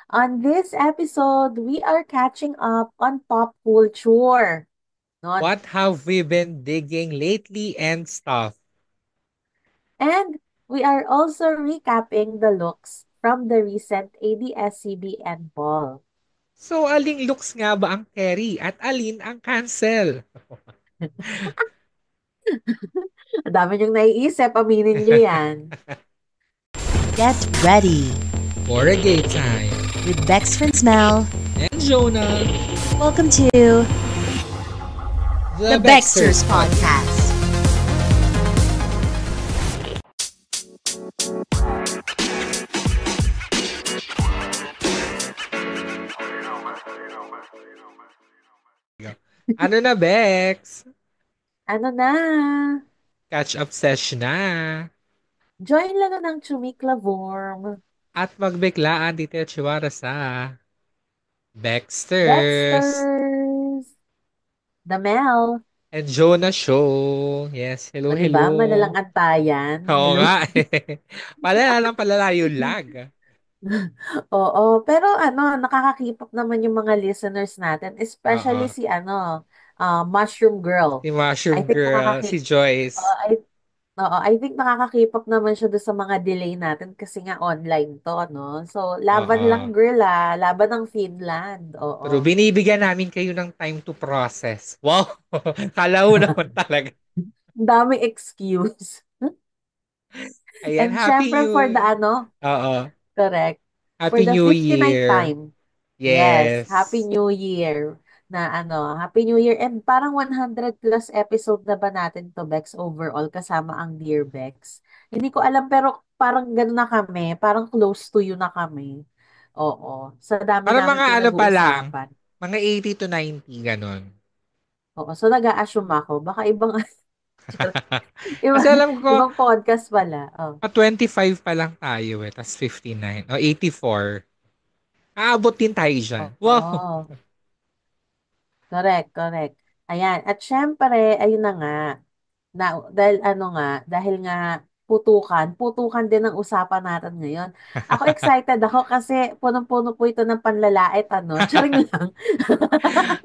On this episode, we are catching up on pop culture. No? What have we been digging lately and stuff? And we are also recapping the looks from the recent ABS-CBN ball. So, aling looks nga ba ang carry at alin ang cancel? Ang dami niyong naiisip, aminin niyo yan. Get ready For a gay time. with Bex Mel. And Jonah, Welcome to the the Baxters Bexters Podcast. Podcast. Ano na, Bex? Ano na? Catch up session na. Join lang na ng Chumiklavorm. At magbiglaan dito chiwara sa Baxters Dexters! The Mel. and Jonah Show. Yes, hello, O diba? Madalang hello. antayan. Oo Hello. nga. Palala lang palala yung lag. Oo, pero nakaka-keep naman yung mga listeners natin, especially Oo. si Mushroom Girl. Si I Mushroom think Girl, si oo, Joyce. I think nakaka-keep naman siya doon sa mga delay natin kasi nga online to, no? So, laban Oo. lang girl laban ng Finland. Pero Oo. binibigyan namin kayo ng time to process. Wow! Kala mo naman talaga. Ang daming excuse. Ayan, And Happy syempre for the New... Oo. correct, for Happy the New 59th Year. time. Yes, Happy Yes. New Year Happy New Year and parang 100 plus episode na ba natin to Bex overall kasama ang Dear Bex. Hindi ko alam pero parang gano'n na kami, parang close to you na kami. Oo, sa dami Para namin mga ano pa lang, pinag-uusapan. mga 80 to 90, ganun. Oo, so nag-a-assume ako, baka ibang Kasi ibang, alam ko, ibang podcast pala. Oh. 25 pa lang tayo eh, tas 59. O 84. Aabot din tayo dyan. Wow! Oo. Correct, correct. Ayan. At syempre, ayun na nga, dahil nga putukan din ang usapan natin ngayon. Ako excited ako kasi punong-puno po ito ng panlalait, Charing lang.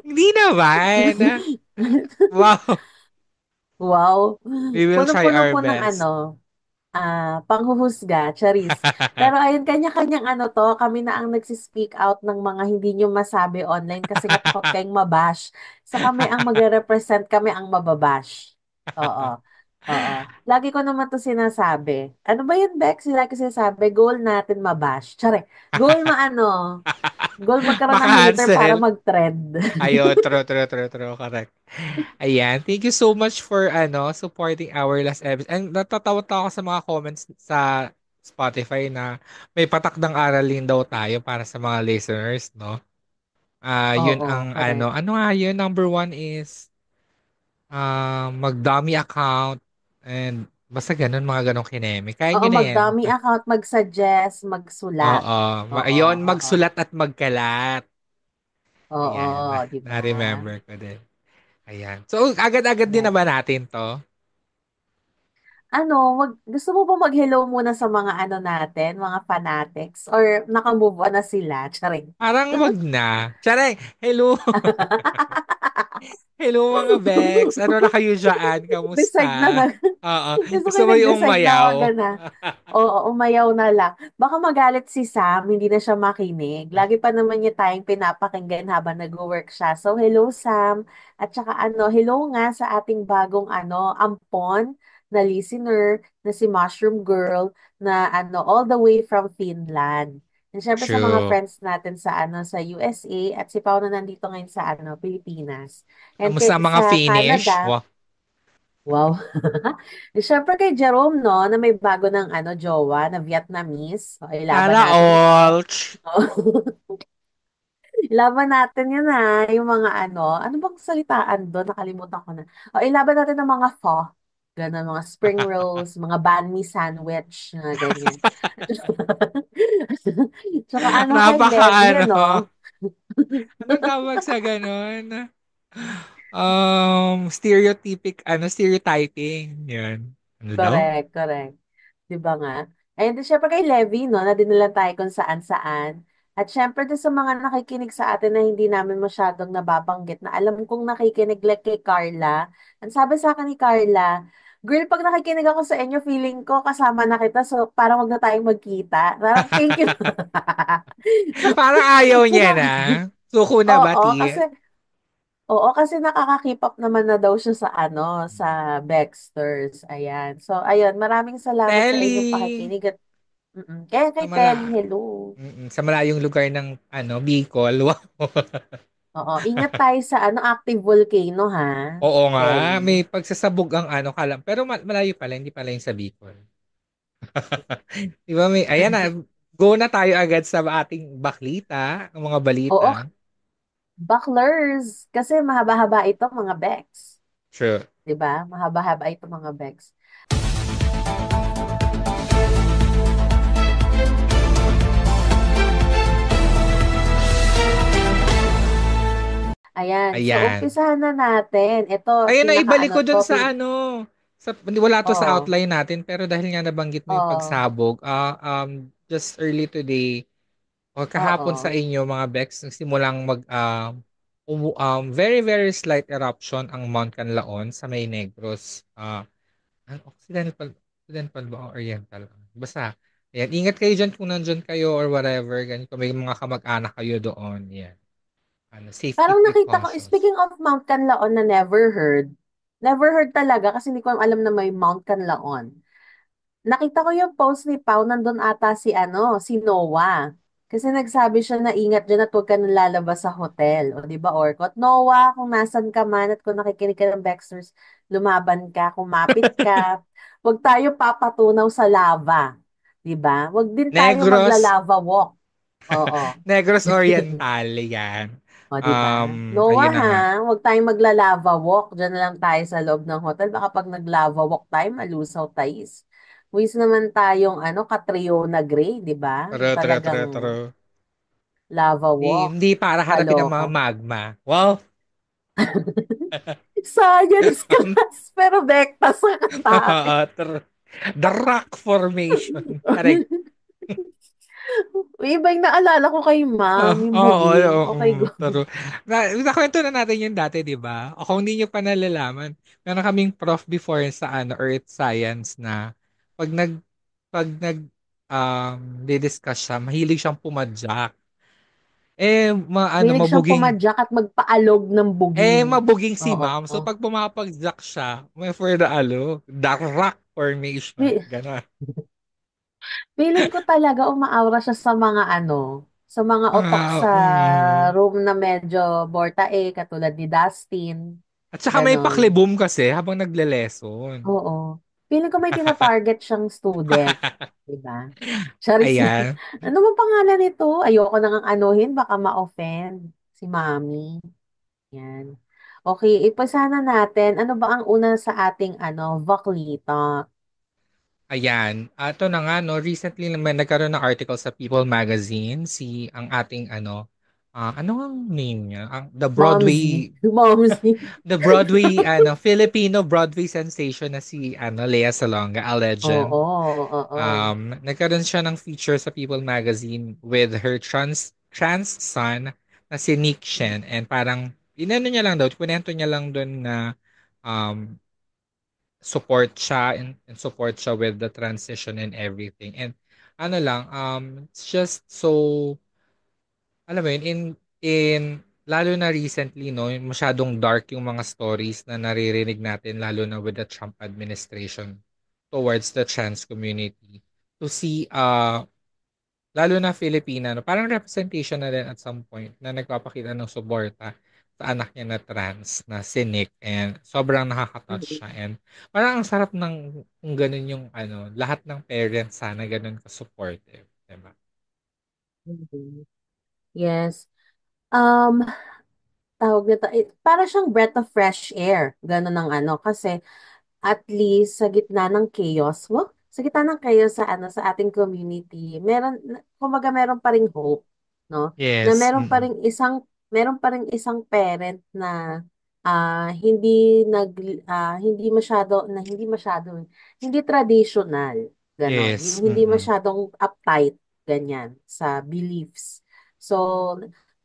Hindi naman. Wow! Wow. We will try Punong-puno our po ng best. panghuhusga, charis. Pero ayun, kanya-kanyang kami na ang nagsispeak out ng mga hindi nyo masabi online kasi nga takot kayong mabash. So kami ang magre-represent, kami ang mababash. Oo. Oo. Lagi ko naman to sinasabi. Ano ba yun, Bex? Lagi ko sinasabi, goal natin mabash. Tsare. Goal goal magkaroon ng hater para Makancel. mag-trend. Ayo, true, true, true, true. Correct. Ayan. Thank you so much for supporting our last episode. And natatawa ako sa mga comments sa Spotify na may patakdang aralin daw tayo para sa mga listeners, no? Yun Oo, ang correct. ano nga yun? Number one is mag-dummy account and basta ganun, mga ganong kineme. Kaya Oo, nyo na yan. mag-dummy account, mag-suggest, magsulat. Oo. Oo, Ayun, oo. magsulat at magkalat. Ayan. Oo, di ba? Na-remember ko din. Ayan. So, agad-agad din na Correct. ba natin to? Gusto mo ba mag-hello muna sa mga natin, mga fanatics? Or naka-move on na sila? Charing. Parang wag na. Tsare, hello. Hello mga Bex. Ano na kayo dyan? Decide na Kamusta? Oo. gusto ko Gusto yung mo yung nag-decide na wag umayaw? na. Oo, umayaw na lang. Baka magalit si Sam, hindi na siya makinig. Lagi pa naman niya tayong pinapakinggan habang nag-work siya. So, hello Sam. At saka hello nga sa ating bagong ampon na listener na si Mushroom Girl na all the way from Finland. And syempre sa mga True. friends natin sa sa USA at si Pao na nandito ngayon sa Pilipinas. And Kamusta kay, ang mga sa finish? Canada, Wow. wow. Siyempre kay Jerome, no, na may bago ng jowa na Vietnamese. O, ilaban Sana natin yan. all. Ilaban natin yan yung mga ano bang salitaan doon? Nakalimutan ko na. O, ilaban natin ng mga pho. Ganun, mga spring rolls, mga banh mi sandwich, mga ganyan. Tsaka kay Napaka Levi, ano. Anong tawag sa ganon? Stereotyping. Yan. Ano daw? Correct, correct. Di ba nga? And syempre kay Levi, no, na dinala tayo kung saan-saan. At syempre din sa mga nakikinig sa atin na hindi namin masyadong nababanggit na alam kong nakikinig like kay Carla. Ang sabi sa akin ni Carla, girl, pag nakikinig ako sa inyo, feeling ko kasama na kita, so parang wag na tayong magkita. Parang thank you. So, Parang ayaw so niya na. Suko na ba, oo, Ti? kasi nakaka-keep up naman na daw siya sa sa Baxters. Ayan. So, ayun, maraming salamat sa inyong Telly! pakikinig at kaya Sa kay Telly, mala hello. sa malayong lugar ng Bicol. Wow. Oo, ingat tayo sa active volcano ha, Oo nga, Telly. may pagsasabog ang kalam. Pero malayo pala, hindi pala yung sa Bicol. Di ba ayan na, go na tayo agad sa ating baklita, ang mga balita. Oo, bucklers. Kasi mahaba-haba ito mga Bex. True. 'Di ba? Mahaba-haba ito mga Bex. Ayan. So, Ayan. umpisahan na natin. Ito, Ayun na, ibalik pinaka-ano ko to. dun sa wala to sa Oo. outline natin, pero dahil nga nabanggit mo yung Oo. pagsabog, just early today, o kahapon sa Oo. inyo, mga Bex, nagsimulang very, very slight eruption ang Mount Canlaon sa May Negros. Occidental ba o Oriental? Basta, ayan, ingat kayo dyan kung nandyan kayo or whatever, ganyan, kung may mga kamag-anak kayo doon, yan. Safety Parang nakita ko, precautions. speaking of Mount Canlaon na never heard, never heard talaga kasi hindi ko alam na may Mount Canlaon. Nakita ko yung post ni Pau, nandun ata si Noah. Kasi nagsabi siya na ingat dyan at huwag ka nang lalabas sa hotel. O di ba, Orkot? Noah, kung nasan ka man at kung nakikinig ka ng Baxters, lumaban ka, kumapit ka. Huwag tayo papatunaw sa lava. Di ba? Huwag din tayo Negros, magla-lava walk. Oo. Negros Oriental, yan. O, di ba? Ayun Noah, na ha? nga. Huwag tayong magla-lava walk. Diyan na lang tayo sa loob ng hotel. Baka pag nag-lava walk tayo, malusaw tayo. Wis naman tayong Catriona Gray, di ba? True, true, Talagang true, true. lava walk. Hindi para harapin ang mga Kaloko. magma. Wow! Science class, pero bekta sa katake. True. The rock formation. Correct. Uy, iba yung naalala ko kay ma'am, yung Oo, bubing. oo, Okay, go. true. Nakwento na natin yung dati, di ba? O kung hindi nyo pa nalalaman, meron kaming prof before sa Earth Science na pag nag, didiscuss siya, mahilig siyang pumadyak. Mahilig siyang Mabuging, pumadyak at magpaalog ng buging. mabuging si Oo. ma'am. So, pag pumapagzak siya, may for the rock formation. Fi- Ganon. Feeling ko talaga umaaura siya sa mga utok sa room na medyo bortae, katulad ni Dustin. At saka may Ganon. paklibom kasi habang nagle-lesson. Oo. Feeling ko may tina-target siyang student. Diba? Charis lang. Ayan. Ano bang pangalan nito? Ayoko nang anuhin, baka ma-offend si Mami. Yan. Okay, ipasa na natin. Ano ba ang una sa ating Vaklita? Ayan. Ito na nga, no, recently naman nagkaroon ng article sa People Magazine, ang ating ano ang name niya? Momsy. Momsy. The Filipino Broadway sensation na si, Lea Salonga, a legend. Oo, oo. Nagkaroon siya ng feature sa People Magazine with her trans son na si Nick Shen, and parang, inano niya lang daw, kunento niya lang doon na, um, and support siya with the transition and everything. And it's just so, alam mo yun, in lalo na recently, no, masyadong dark yung mga stories na naririnig natin, lalo na with the Trump administration towards the trans community. To see lalo na Filipina, no? Parang representation na din at some point na nagpapakita ng suporta sa anak niya na trans, na si Nick, and sobrang nakaka-touch siya, and parang ang sarap ng kung ganun yung lahat ng parents sana ganun ka-supportive, diba? Mhm. Yes. Um, tawag nito, para siyang breath of fresh air. Ganun ang kasi at least sa gitna ng chaos, sa gitna ng chaos sa ating community, kumbaga meron pa ring hope, no? Na Yes. Mm-mm. meron pa ring isang parent na hindi hindi masyado, hindi traditional, ganon. Yes. Yung hindi Mm-mm. masyadong uptight, ganyan, sa beliefs. So,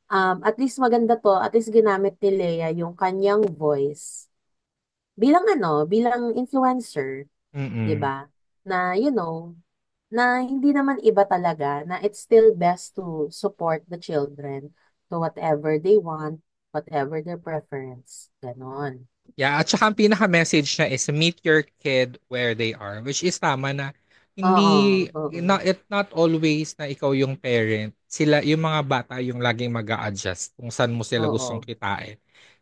at least maganda to, at least ginamit ni Lea yung kanyang voice bilang bilang influencer, 'di Mm. ba? Na na hindi naman iba talaga, na it's still best to support the children to whatever they want, whatever their preference. Ganon. Yeah, at saka ang pinaka-message niya is meet your kid where they are, which is tama na Oo, hindi oo, not always na ikaw yung parent. Sila yung mga bata yung laging mag-a-adjust kung saan mo sila gustong oo, kitain.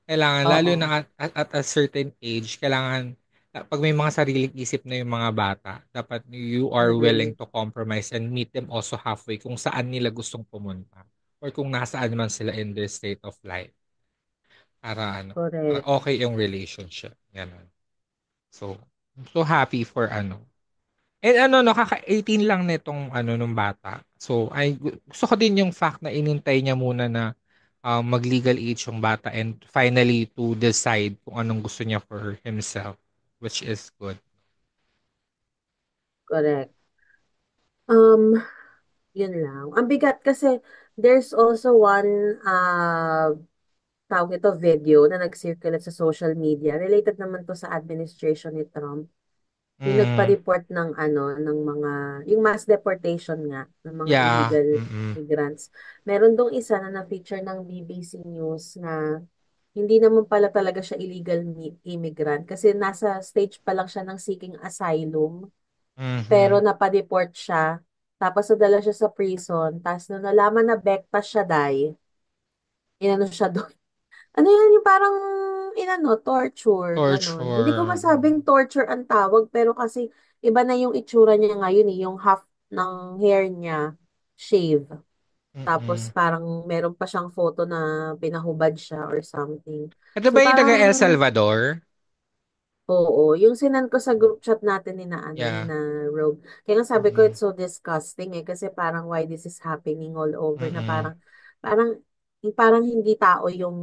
Kailangan lalo na oo, at a certain age, kailangan pag may mga sariling isip na yung mga bata, dapat you are willing agree. to compromise and meet them also halfway kung saan nila gustong pumunta or kung nasaan man sila in their state of life para para Correct. okay yung relationship. Ganun. So, I'm so happy for And no, kaka-18 lang nitong nung bata. So, gusto ko din yung fact na inintay niya muna na mag-legal age yung bata and finally to decide kung anong gusto niya for himself, which is good. Correct. Um, Yun lang. Ang bigat kasi there's also one tawag ito video na nag-circulate sa social media. Related naman to sa administration ni Trump. Yung Mm, nagpa-report ng ng mga yung mass deportation nga ng mga yeah. illegal Mm-mm. migrants. Meron dong isa na na-feature ng BBC News na hindi naman pala talaga siya illegal immigrant kasi nasa stage pa lang siya ng seeking asylum pero Mhm. napadeport siya. Tapos nadala siya sa prison. Tapos nung nalaman na bektas siya, inano siya doon. Ano yan, yung parang, torture, ganon. Hindi ko Torture. masabing torture ang tawag, pero kasi iba na yung itsura niya ngayon eh, yung half ng hair niya, shave. Tapos Mm. parang meron pa siyang photo na pinahubad siya or something. Ito So ba yung taga parang El Salvador? oo, yung sinend ko sa group chat natin ni Yeah. na Rogue. Kaya nga sabi ko Mm-mm. it's so disgusting eh kasi parang why this is happening all over na Mm-mm. parang parang hindi tao yung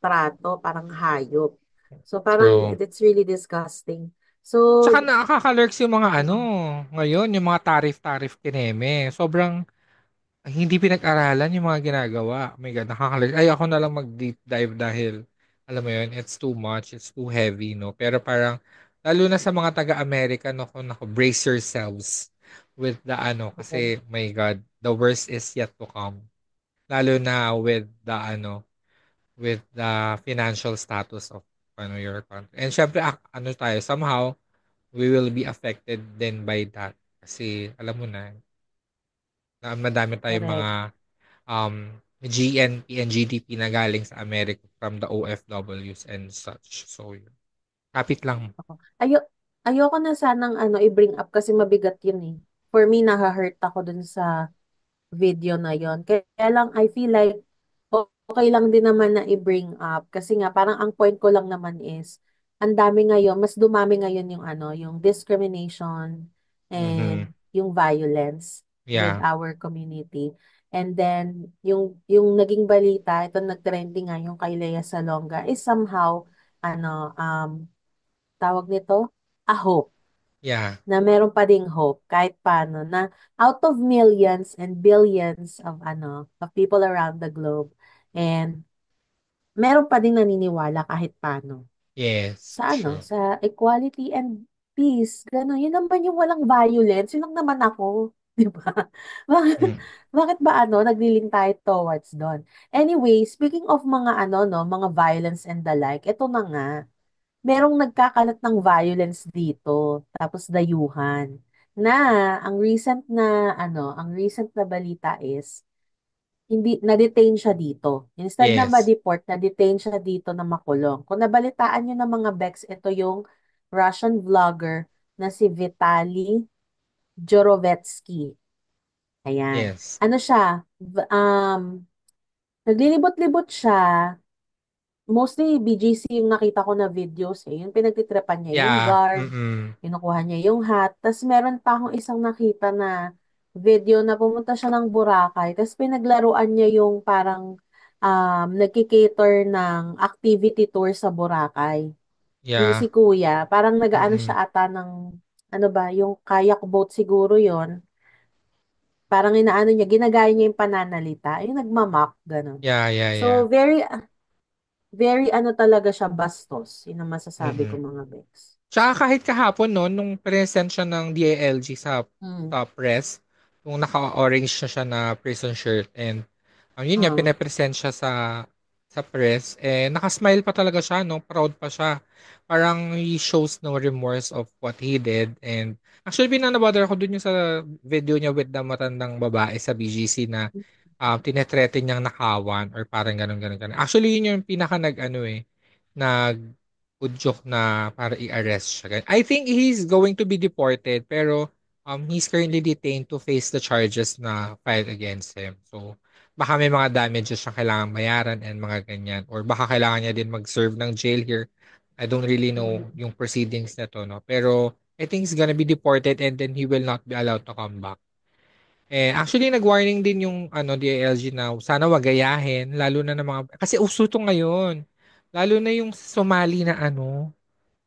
trato, parang hayop. So parang True. it's really disgusting. So Tsaka nakaka-lurks yung mga mm, ngayon, yung mga tarif-tarif kineme. Sobrang hindi pinag-aralan yung mga ginagawa. Oh my God, nakaka-lurks. Ay, ako na lang mag-deep dive dahil, alam mo yun, it's too much, it's too heavy, no? Pero parang, lalo na sa mga taga-America, naku, brace yourselves with the kasi, my God, the worst is yet to come. Lalo na with the financial status of your country. And syempre, tayo, somehow, we will be affected then by that. Kasi, alam mo na madami tayong mga correct. um, GNP and GDP na galing sa America from the OFWs and such. So, yun. Kapit lang. Ako. Ayoko na sanang i-bring up kasi mabigat yun eh. For me, naha-hurt ako dun sa video na yon. Kaya lang, I feel like okay lang din naman na i-bring up kasi nga parang ang point ko lang naman is ang dami ngayon, mas dumami ngayon yung yung discrimination Mm-hmm. and yung violence with Yeah. our community. And then yung naging balita, ito nag-trending nga yung kay Lea Salonga is somehow tawag nito, a hope Yeah. na meron pa ding hope kahit paano na out of millions and billions of of people around the globe and meron pa ding naniniwala kahit paano Yes. sa True. sa equality and peace. Gano'n. Yun naman yung walang violence. Yun lang naman ako. Di ba? Bakit, Mm. bakit ba nagliling tayo towards doon? Anyway, speaking of mga no, mga violence and the like, ito na nga merong nagkakalat ng violence dito, tapos dayuhan, na ang recent na balita is, hindi, na-detain siya dito. Instead na Yes. ma-deport, na-detain siya dito na makulong. Kung nabalitaan nyo ng mga Bex, ito yung Russian vlogger na si Vitaly Jorovetsky. Ayan. Yes. Ano siya? Naglilibot-libot siya. Mostly BGC yung nakita ko na videos eh. Yung pinagtitripan niya yung Yeah. guard, Mm-mm. kinukuha niya yung hat. Tapos meron pa akong isang nakita na video na pumunta siya ng Boracay. Tapos pinaglaruan niya yung parang nagkikater ng activity tour sa Boracay. Yung Yeah. si Kuya, parang nagaano Mm-mm. siya ata ng, ano ba, yung kayak boat siguro yon parang inaano niya, ginagaya niya yung pananalita, yung nagmamak, ganun. Yeah, yeah, yeah. So, very ano talaga siya, bastos. Yun ang masasabi ko Mm. mga Bex. Tsaka kahit kahapon no, nung present siya ng DILG Mm. sa press, nung naka-orange na siya na prison shirt and yun nga, Oh, pinapresent siya sa press, eh, nakasmile pa talaga siya, no? Proud pa siya. Parang he shows no remorse of what he did and actually, pinanabother ako dun yung sa video niya with the matandang babae sa BGC na tinetreaten niyang nakawan or parang ganun, ganun, ganun. Actually, yun yung pinaka nag-ano eh, nag-udyok na para i-arrest siya. I think he's going to be deported pero he's currently detained to face the charges na filed against him. So, baka may mga damages siya kailangan bayaran and mga ganyan. Or baka kailangan niya din mag-serve ng jail here. I don't really know mm. yung proceedings na to, no? Pero I think he's gonna be deported and then he will not be allowed to come back. Eh, actually, nag-warning din yung DILG na sana wag gayahin, lalo na ng mga, kasi uso to ngayon. Lalo na yung Somali na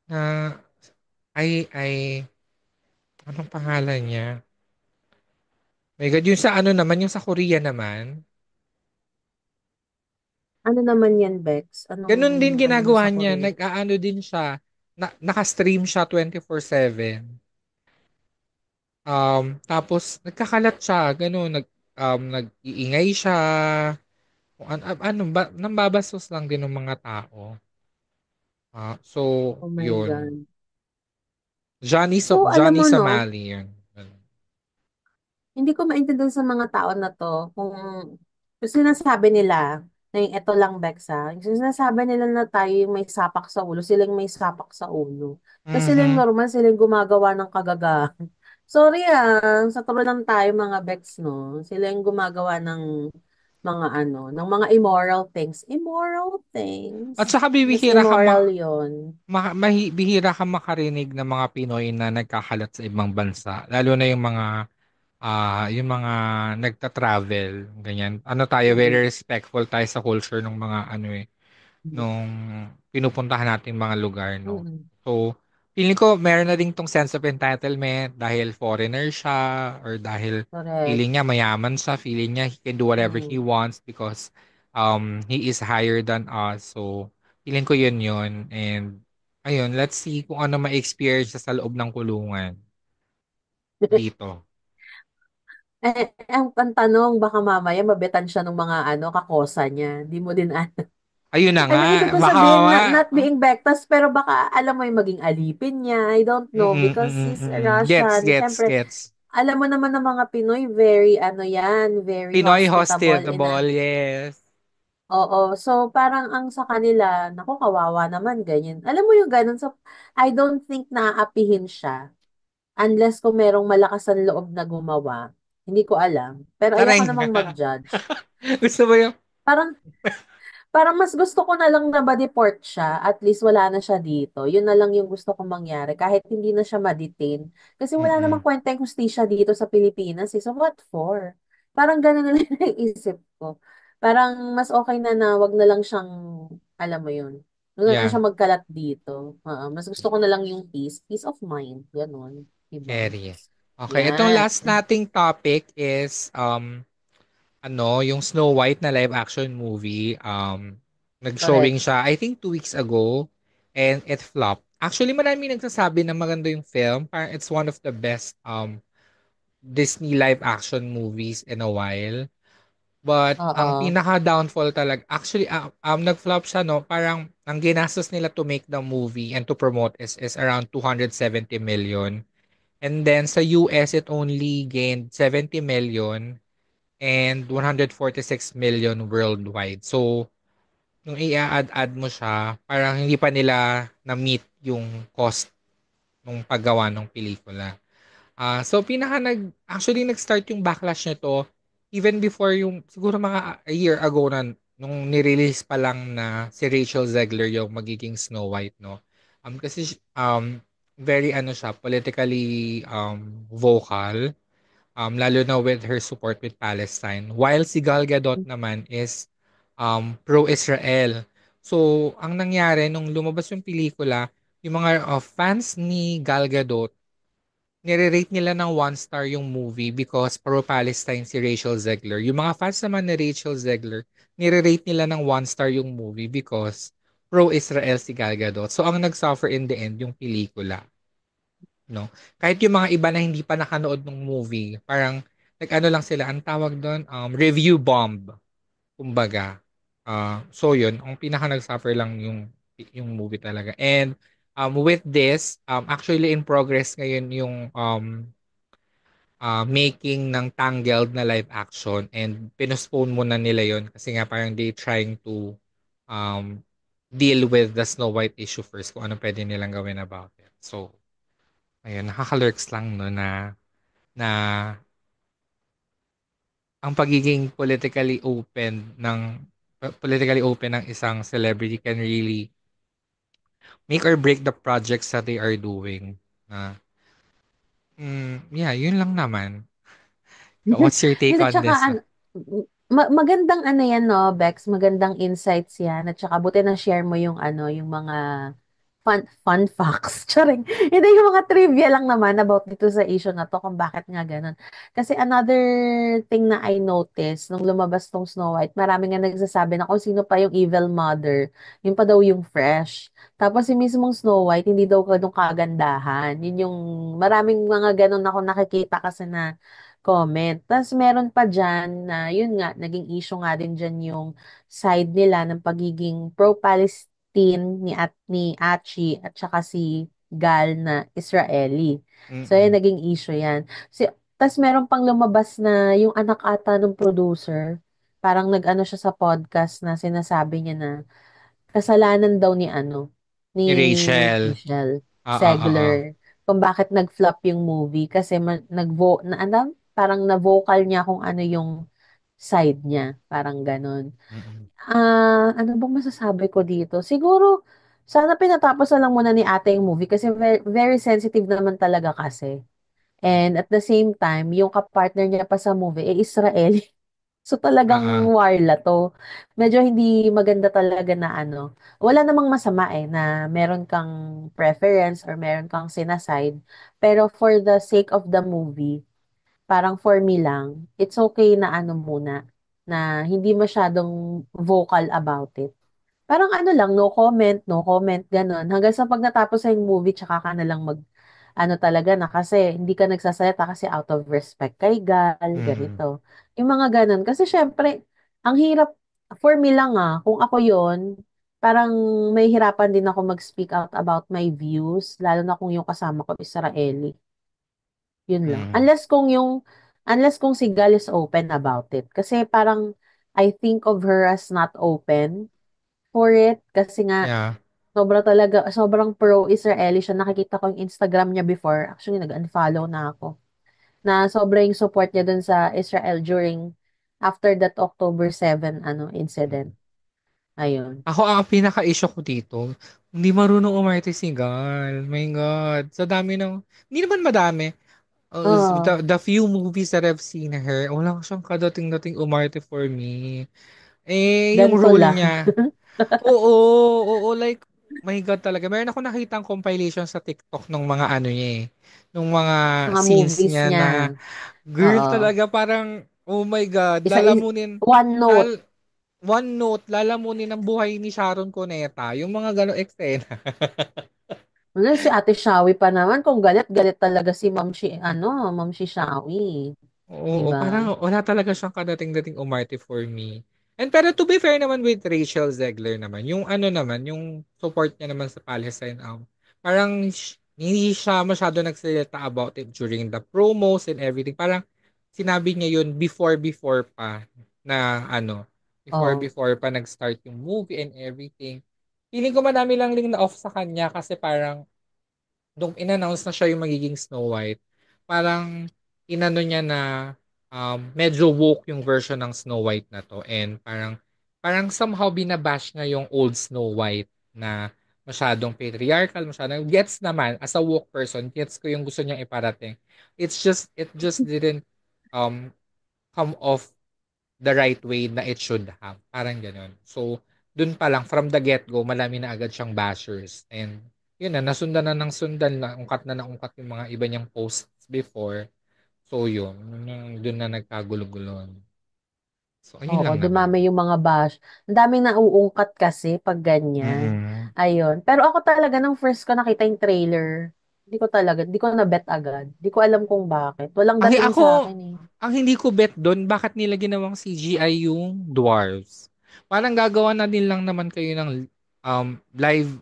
na, anong pangalan niya? My God, yung sa naman, yung sa Korea naman, Ano naman yan, Bex? ganun din Ano na ginagawa sa niya, Korea? nag-aano din siya, naka-stream siya 24/7. Tapos nagkakalat siya, ganun, nag-iingay siya, kung ano ba, nambabastos lang din ng mga tao. So, Oh my yun. God. So, alam Johnny mo, no, Somali, yun. hindi ko maintindihan sa mga tao na to kung sinasabi nila na yung eto lang, Bex, ha? Yung sinasabi nila na tayo yung may sapak sa ulo, silang may sapak sa ulo. Tapos silang Mhm. normal, silang gumagawa ng kagagahan. Sorry sa turo lang tayo mga Bex, no? Sila yung gumagawa ng mga ng mga immoral things. Immoral At things. saka Mas bibihira ka immoral yon. bihira ka makarinig ng mga Pinoy na nagkakalat sa ibang bansa. Lalo na yung mga nagta-travel, ganyan. Ano tayo, Mm-mm. very respectful tayo sa culture ng mga nung pinupuntahan nating mga lugar, no? Mm-mm. So, feeling ko meron na ding tong sense of entitlement dahil foreigner siya or dahil Correct. feeling niya mayaman siya, feeling niya he can do whatever he Mm. wants because he is higher than us. So, feeling ko yun. And, ayun, let's see kung ano ma-experience siya sa loob ng kulungan dito. Ang tanong, baka mamaya mabetan siya ng mga kakosa niya. Di mo din Ayun na I nga, mean, ibig ko baka sabihin, mamaya, not being Bectas, pero baka alam mo yung maging alipin niya. I don't know, because he's Gets, Russian. gets, Siyempre, gets. alam mo naman ng mga Pinoy, very, very Pinoy hospitable hospitable, yes. Oo, so parang ang sa kanila, naku, kawawa naman, ganyan. Alam mo yung ganun, so I don't think naaapihin siya unless kung merong malakas ang loob na gumawa. Hindi ko alam. Pero ayoko Aray namang nga. mag-judge. Gusto mo yung, Parang Parang mas gusto ko na lang na ma-deport siya, at least wala na siya dito. Yun na lang yung gusto kong mangyari, kahit hindi na siya ma-detain. Kasi wala namang mm kwenta yung hustisya dito sa Pilipinas, eh. So what for? Parang ganun na lang yung isip ko. Parang mas okay na wag na lang siyang, alam mo yun, wag na lang yeah, siya magkalat dito. Mas gusto ko na lang yung peace of mind, ganun. Diba? carry. Okay, itong Yan. last nating topic is, yung Snow White na live action movie. Correct. Nag-showing siya, I think 2 weeks ago, and it flopped. Actually, marami nagsasabi na maganda yung film. Parang it's one of the best Disney live action movies in a while. But ang Oo. pinaka-downfall talaga, actually, nag-flop siya, no? Parang ang ginastos nila to make the movie and to promote is around 270 million. And then sa US, it only gained 70 million and 146 million worldwide. So, nung i-add-add mo siya, parang hindi pa nila na-meet yung cost ng paggawa ng pelikula. So actually nag-start yung backlash nito even before yung siguro mga a year ago na nung ni-release pa lang na si Rachel Zegler yung magiging Snow White, no. Kasi very siya politically vocal, lalo na with her support with Palestine. While si Gal Gadot naman is pro-Israel. So ang nangyari nung lumabas yung pelikula, yung mga fans ni Gal Gadot nire-rate nila ng 1 star yung movie because pro-Palestine si Rachel Zegler. Yung mga fans naman ni Rachel Zegler, nire-rate nila ng 1 star yung movie because pro-Israel si Gal Gadot. So, ang nag-suffer in the end, yung pelikula. No? Kahit yung mga iba na hindi pa nakanood ng movie, parang nag-ano lang sila, ang tawag doon, review bomb. Kumbaga. So yun, ang pinaka nag-suffer lang yung movie talaga. And with this, actually in progress ngayon yung making ng Tangled na live action and pinospone muna nila yon kasi nga parang they trying to um, deal with the Snow White issue first kung ano pwede nilang gawin about it. So, ayun, nakaka-lurks lang no na ang pagiging politically open ng isang celebrity can really make or break the projects that they are doing. Yeah, yun lang naman. What's your take Hindi, on tsaka this? magandang ano yan, no, Bex, magandang insights yan. At tsaka buti na share mo yung ano, yung mga fun facts. Charing. Hindi, yung mga trivia lang naman about dito sa issue na to kung bakit nga ganun. Kasi another thing na I noticed nung lumabas tong Snow White, marami nga nagsasabi na kung sino pa yung evil mother, yun pa daw yung fresh. Tapos yung mismong Snow White, hindi daw ganun kagandahan. Yun yung maraming mga ganun ako nakikita kasi na comment. Tapos meron pa dyan na, yun nga, naging issue nga din dyan yung side nila ng pagiging pro-Palestine ni Achi at saka si Gal na Israeli. So, yun, Mm-mm. naging issue yan. Tapos meron pang lumabas na yung anak ata ng producer, parang nag-ano siya sa podcast na sinasabi niya na kasalanan daw ni ano, ni Ni Rachel. Michelle Ah, ah, ah, ah. Segler kung bakit nag-flop yung movie kasi parang na-vocal niya kung ano yung side niya, parang ganun. Mm-mm. Ano bang masasabi ko dito? Siguro, sana pinatapos na lang muna ni ate yung movie kasi very, very sensitive naman talaga kasi. And at the same time, yung kapartner niya pa sa movie, Israeli. So talagang Ah, ah. warla to. Medyo hindi maganda talaga na ano. Wala namang masama na meron kang preference or meron kang sinaside. Pero for the sake of the movie, parang for me lang, it's okay na ano muna, na hindi masyadong vocal about it. Parang ano lang, no comment, ganun. Hanggang sa pag natapos sa yung movie, tsaka ka na lang ano talaga na kasi hindi ka nagsasalita kasi out of respect kay Gal, Mm. ganito. Yung mga ganun. Kasi syempre, ang hirap, for me lang kung ako yon parang may hirapan din ako mag-speak out about my views, lalo na kung yung kasama ko Israeli. Yun lang. Mm. Unless kung si Gal is open about it. Kasi parang, I think of her as not open for it kasi nga Yeah. sobrang pro-Israeli siya. Nakikita ko yung Instagram niya before. Actually, nag-unfollow na ako. Na sobrang support niya dun sa Israel after that October 7 incident. Ayun. Ako ang pinaka-issue ko dito, hindi marunong umarte si Gal. My God. Sa dami ng, hindi naman madami. Oh, The few movies that I've seen her, wala siyang kadating-dating umarte for me. Yung ganito role lang. niya, oo, oo, like, my God talaga. Meron ako nakitang compilation sa TikTok ng mga ano niya nung mga Mga scenes movies niya niya. na, girl Oo. talaga parang, oh my God, Isa, one note. one note, lalamunin ang buhay ni Sharon Cuneta. Yung mga ganong eksena. Ano, si Ate Shawi pa naman, kung galit, galit talaga si Ma'am si Shawi. Di Oo, ba? parang wala talaga siyang kadating-dating umarte for me. And pero to be fair naman with Rachel Zegler naman, yung ano naman, yung support niya naman sa Palestine, parang hindi siya masyado nagsalita about it during the promos and everything. Parang sinabi niya yun before pa na ano, Oh. before pa nag-start yung movie and everything. Feeling ko madami lang na off sa kanya kasi parang nung in-announce na siya yung magiging Snow White, parang inano niya na medyo woke yung version ng Snow White na to and parang somehow binabash niya yung old Snow White na masyadong patriarchal, masyadong gets naman as a woke person, gets ko yung gusto niyang iparating. It just didn't um come off the right way na it should have. Parang ganun. So, dun pa lang, from the get-go, malami na agad siyang bashers. And yun na, nasundan na ng sundan, na ungkat yung mga iba niyang posts before. So, yun, dun na nagkagulo-gulon. So, ayun Oo, lang naman. dumami yung mga bash. Ang daming nauungkat kasi pag ganyan. Mm. Ayun. Pero ako talaga, nung first ko nakita yung trailer, hindi ko na bet agad. Hindi ko alam kung bakit. Walang Ay, dating sa ako, akin eh. ang hindi ko bet doon, bakit nila ginawang CGI yung dwarves? Parang gagawa na din lang naman kayo ng live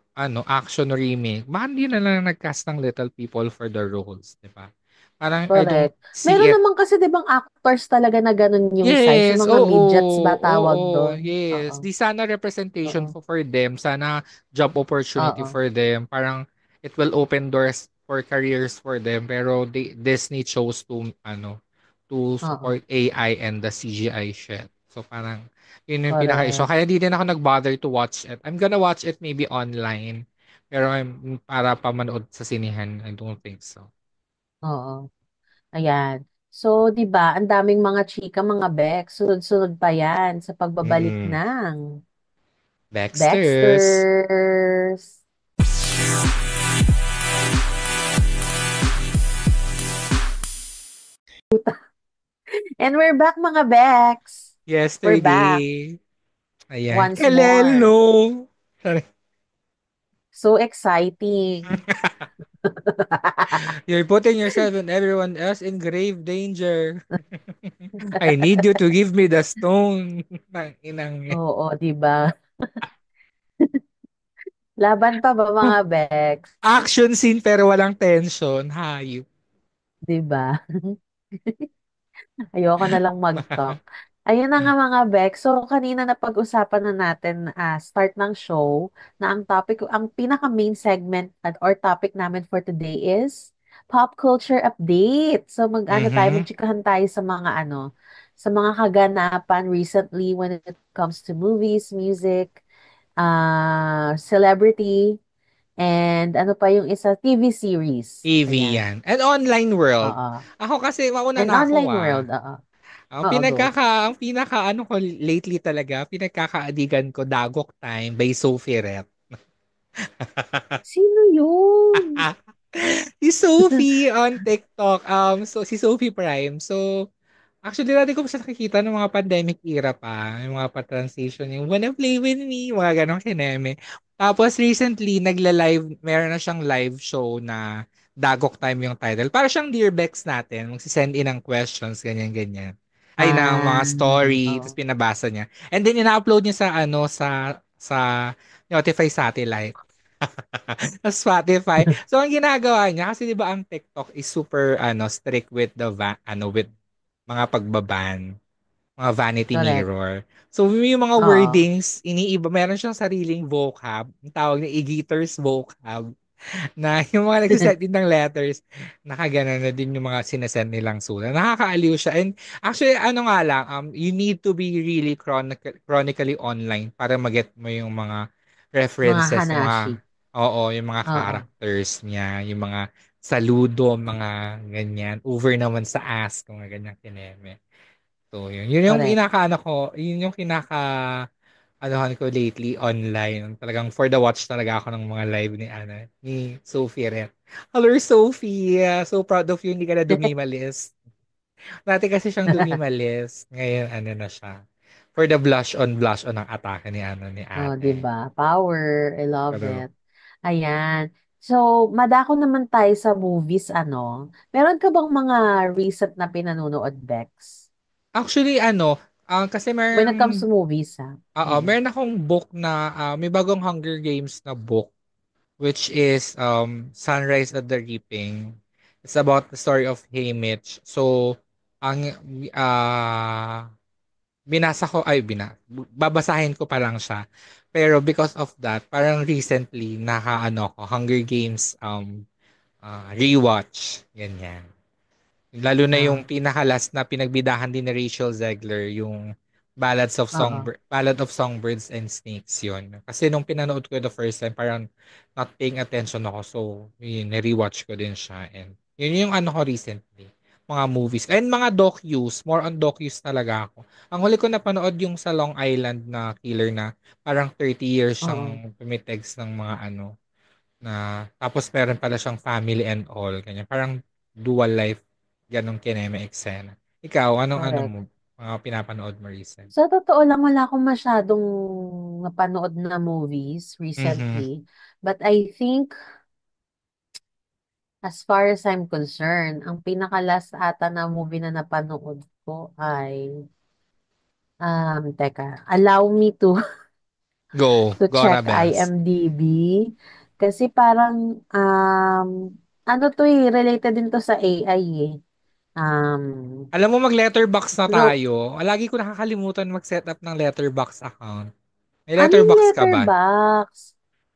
action remake. Bakit hindi na lang nag-cast ng little people for the roles, di ba? Parang I don't Correct. see Meron it. naman kasi 'di bang actors talaga na ganun yung size, yung Yes, mga oo, midgets ba tawag oo, doon? yes. Oo. Di sana representation Oo. for them, sana job opportunity Oo. for them. Parang it will open doors for careers for them. Pero Disney chose to Oo. support AI and the CGI shit. So parang yun yung pinaka-issue. Correct. Kaya di din ako nag-bother to watch it. I'm gonna watch it maybe online. Pero para pa manood sa sinihan, I don't think so. Oo. Ayan. So, 'di ba, ang daming mga chika, mga Bex, sunod-sunod pa 'yan sa pagbabalik Mm-mm. ng Baxters. Dexters. And we're back, mga Bex. We're back Yesterday. Ayan. once more. Kelelo! Sorry. So exciting. You're putting yourself and everyone else in grave danger. I need you to give me the stone. Nang inang yan. Oo, 'di ba? Laban pa ba, mga Bex? Action scene pero walang tension. Hayop. 'Di ba? Ayoko na lang mag-talk. Ayun na nga, mga Bex. So, kanina na pag-usapan na natin, start ng show, na ang pinaka-main segment or topic namin for today is pop culture update. So, Mhm. magchikahan tayo sa mga kaganapan recently when it comes to movies, music, celebrity, and ano pa yung isa, TV series. TV Ayan. yan. And online world. Oo. Ako kasi, mauna And na ako online world, oo. Oo, go. Ang pinaka ano ko lately talaga, pinagkakaadigan ko Dagok Time by Sophie Rep. Sino yun? Si Sophie on TikTok. Si Sophie Prime. So, actually, dati ko pa siya nakikita ng mga pandemic era pa. Yung mga pa-transition. Yung wanna play with me. Mga ganong kineme. Tapos, recently, nagla-live. Meron na siyang live show na Dagok Time yung title. Para siyang Dear Bex natin. Magsisend in ng questions. Ganyan-ganyan. Ay, ng Ah, mga story. Tapos oh. pinabasa niya. And then, ina-upload niya sa Notify Satellite. Sa Spotify. So ang ginagawa niya kasi 'di ba ang TikTok is super strict with with mga pagbaban, mga vanity Correct. mirror. So yung mga Oo. wordings iniiba, meron siyang sariling vocab, ang tawag niya Egator's vocab na yung mga nagsasend din ng letters, nakagana na din yung mga sinasend nilang sulat. Nakakaaliw siya. And actually, ano nga lang, you need to be really chronically online para maget mo yung mga Mga references, yung Hanashi. mga, oo, yung mga Oo. characters niya, yung mga saludo, mga ganyan. Over naman sa ask, mga ganyan kineme. So, yun. Yun yung Correct. yun yung anuhan ko lately online. Talagang for the watch talaga ako ng mga live ni Sophie Ret. Hello, Sophie! So proud of you, hindi ka na dumimalis. Dati kasi siyang dumimalis. Ngayon, na siya. For the blush on ang atake ni Oh, 'di ate. ba? Power. I love Pero, it. Ayan. So, madako naman tayo sa movies, ano. Meron ka bang mga recent na pinanonood, Bex? actually, kasi When it comes to movies, ha? Mm. meron akong book na, may bagong Hunger Games na book which is Sunrise at the Reaping. It's about the story of Haymitch. So, ang ah binasa ko, babasahin ko pa lang siya. Pero because of that, parang recently, ko, Hunger Games rewatch. Ganyan. Lalo na yung Ah, pinakalas na pinagbidahan din ni Rachel Zegler, yung oo. Ballad of Songbirds and Snakes yun. Kasi nung pinanood ko the first time, parang not paying attention ako. So, yun, rewatch ko din siya. And yun yung ko recently. Mga movies. And mga docus. More on docus talaga ako. Ang huli ko napanood yung sa Long Island na killer na parang 30 years Oo. siyang tumitegs ng mga na tapos meron pala siyang family and all, ganyan. Parang dual life, ganong kineme eksena. Ikaw, anong ano Correct. mo, mga pinapanood mo recent? Sa totoo lang, wala akong masyadong napanood na movies Mhm. recently. But I think, as far as I'm concerned, ang pinaka-last ata na movie na napanood ko ay, teka, allow me to Go, to go check Best. IMDb. Kasi parang, ano to eh, related din to sa AI eh. Um, Alam mo, mag-letterbox na no, tayo. Lagi ko nakakalimutan mag-set up ng letterbox account. May ano yung letterbox ka ba? letterbox?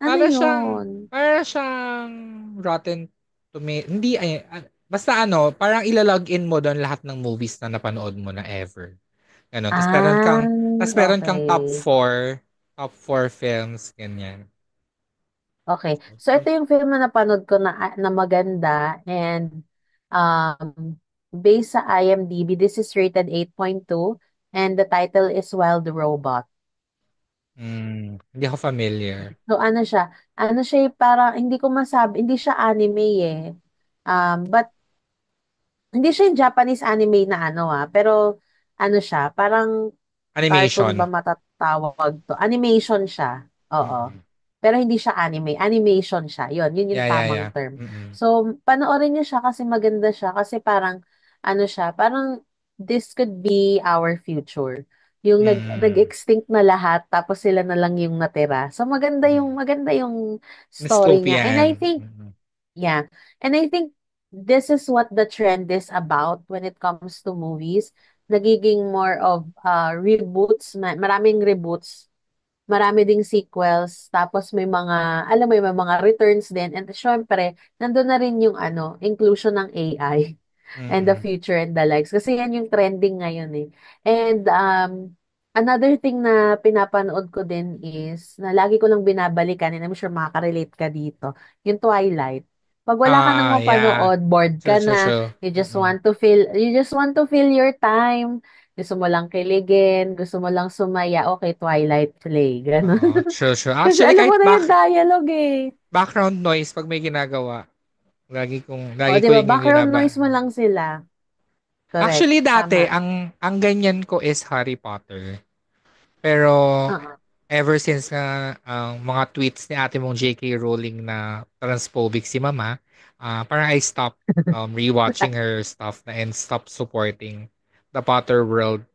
Ano Para yun? para siyang Rotten hindi ay, basta ano, parang ilalogin mo doon lahat ng movies na napanood mo na ever. Gano'n. Ah, Tapos meron kang okay. top four films, ganyan. Okay. So, ito yung film na napanood ko na maganda and based sa IMDb, this is rated 8.2 and the title is Wild Robot. Hindi ako familiar. So, ano siya, parang, hindi ko masabi, hindi siya anime eh. But hindi siya yung Japanese anime na ano pero ano siya, parang cartoon ba Animation. matatawag to? Animation siya. Oo. Mm. Pero hindi siya anime. Animation siya. Yun yung Yeah, yeah, tamang yeah. term. Mm. So, panoorin niyo siya kasi maganda siya. Kasi parang, ano siya, parang this could be our future. Yung Mm. nag-extinct na lahat, tapos sila na lang yung natira. So, Mm. maganda yung story niya. And I Dystopian. think, Mm. yeah. And I think this is what the trend is about when it comes to movies. Nagiging more of reboots, maraming reboots, marami ding sequels, tapos may mga, alam mo yun, may mga returns din. And syempre, nandun na rin yung inclusion ng AI and the Mm. future and the likes. Kasi yan yung trending ngayon eh. And another thing na pinapanood ko din is, na lagi ko lang binabalikan, and I'm sure makaka-relate ka dito, yung Twilight. Pag wala ka nang Yeah. mapanood, bored True, ka true, na, true. you just want to fill your time. Gusto mo lang kiligin, gusto mo lang sumaya, okay, Twilight play, gano'n. Oo, true, true. Kasi Actually, alam mo kahit na yung dialogue eh. background noise pag may ginagawa, O, lagi di ko ba? yung Background noise mo lang sila. Correct. Actually, dati, Tama. ang ganyan ko is Harry Potter. Pero, Oo. ever since nga, ang mga tweets ni ate mong J.K. Rowling na transphobic si mama, parang I stopped rewatching her stuff and stopped supporting the Potter world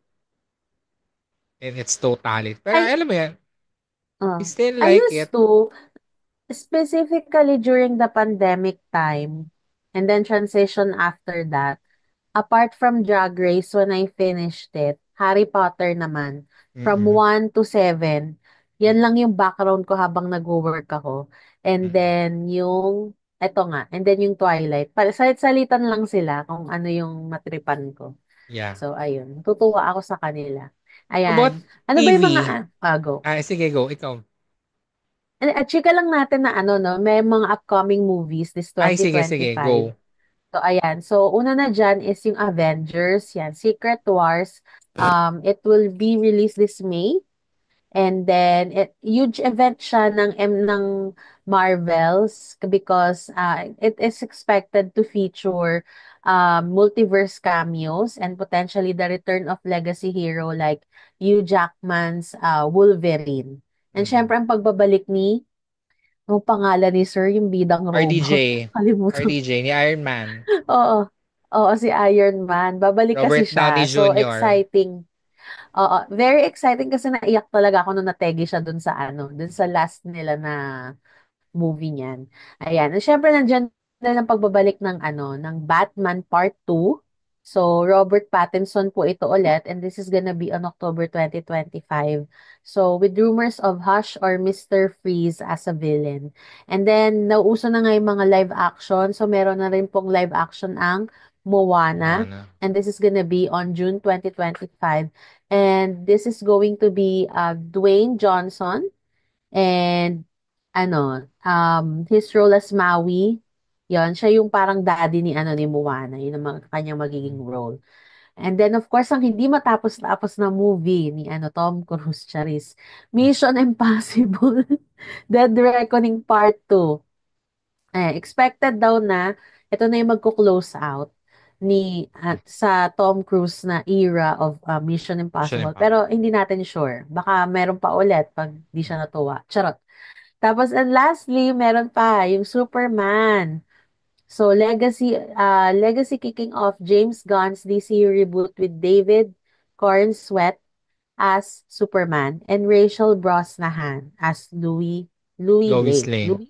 in its totality. Pero I, alam mo yan, I uh, still I like used it. to, specifically during the pandemic time, and then transition after that, apart from Drag Race, when I finished it, Harry Potter naman, from Mm-mm. 1 to 7, yan lang yung background ko habang nag-work ako. And Mm-mm. then eto nga, and then yung Twilight. Salit-salitan lang sila kung ano yung matripan ko. Yeah. So, ayun. Tutuwa ako sa kanila. How about Ayan. Ano ba yung mga, TV? go. Sige, go. Ikaw. At chika lang natin na no, may mga upcoming movies this Ay, sige, sige. 2025. Go. So, ayan. So, una na dyan is yung Avengers. Yan, Secret Wars. It will be released this May. And then, huge event siya ng Marvels because it is expected to feature multiverse cameos and potentially the return of legacy hero like Hugh Jackman's Wolverine. And Mm-mm. syempre, ang pagbabalik ang pangalan ni Sir, yung bidang robot. RDJ. Kalimutan. RDJ ni Iron Man. Oo. Oo, si Iron Man. Babalik kasi Robert Downey siya. So, Jr. exciting. Oo, very exciting kasi naiyak talaga ako nung nategi siya dun sa last nila na movie niyan. Ayan. At syempre, nandiyan na ang pagbabalik ng Batman Part 2. So, Robert Pattinson po ito ulit and this is gonna be on October 2025. So, with rumors of Hush or Mr. Freeze as a villain. And then, nauuso na nga yung mga live action. So, meron na rin pong live action ang Moana. Moana. And this is gonna be on June 2025. And this is going to be Dwayne Johnson. And his role as Maui, yon siya yung parang daddy ni Moana, yun ang kanyang magiging role. And then of course, ang hindi matapos-tapos na movie ni Tom Cruise, Charis, Mission Impossible, Dead Reckoning Part 2. expected daw na ito na yung magko-close out ni at sa Tom Cruise na era of Mission Mission Impossible. Impossible. Pero hindi natin sure. Baka meron pa ulit pag di siya natuwa. Charot. Tapos and lastly, meron pa yung Superman. So legacy kicking off James Gunn's DC reboot with David Corenswet as Superman and Rachel Brosnahan as Louis Lois Lane. Lane.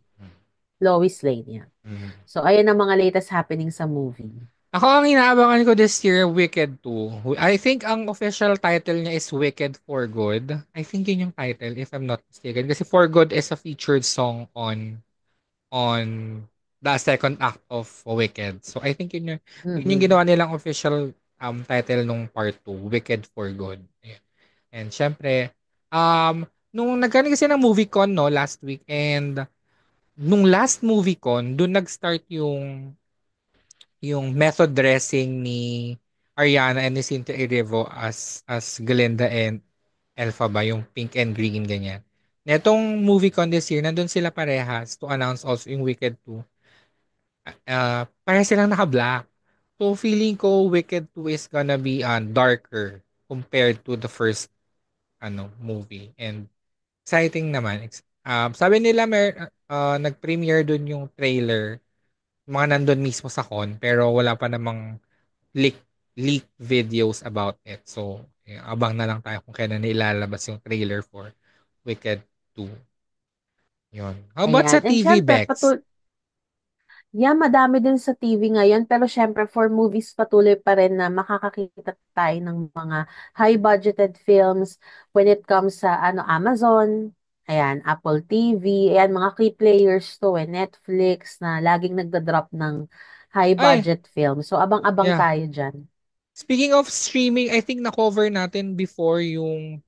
Lois Lane, yeah. Mhm. So, ayan ang mga latest happening sa movie. Ako ang inaabangan ko this year, Wicked 2. I think ang official title niya is Wicked for Good. I think yun yung title, if I'm not mistaken. Kasi For Good is a featured song on the second act of Wicked. So I think yun yung Mm-mm. ginawa nilang official title nung part 2, Wicked for Good. Ayan. And syempre, nung nagkaroon kasi ng movie con no last week, and nung last movie con, doon nag-start yung method dressing ni Ariana and ni Cynthia Erivo as Glinda and Elphaba, yung pink and green ganyan. Netong movie con this year, nandun sila parehas to announce also yung Wicked 2. Parehas silang naka-black. So feeling ko Wicked 2 is gonna be darker compared to the first movie. And exciting naman. Sabi nila nag-premiere dun yung trailer, mga nandun mismo sa con, pero wala pa namang leak leak videos about it. So, abang na lang tayo kung kailan ilalabas yung trailer for Wicked 2. Yun. How about Ayan. sa And TV, syempre, Bex? yeah, madami din sa TV ngayon. Pero syempre, for movies, patuloy pa rin na makakakita tayo ng mga high-budgeted films when it comes sa Amazon, ayan, Apple TV, ayan, mga key players to, Netflix, na laging nagda-drop ng Ay, high-budget film. So, abang-abang yeah. tayo dyan. Speaking of streaming, I think na-cover natin before yung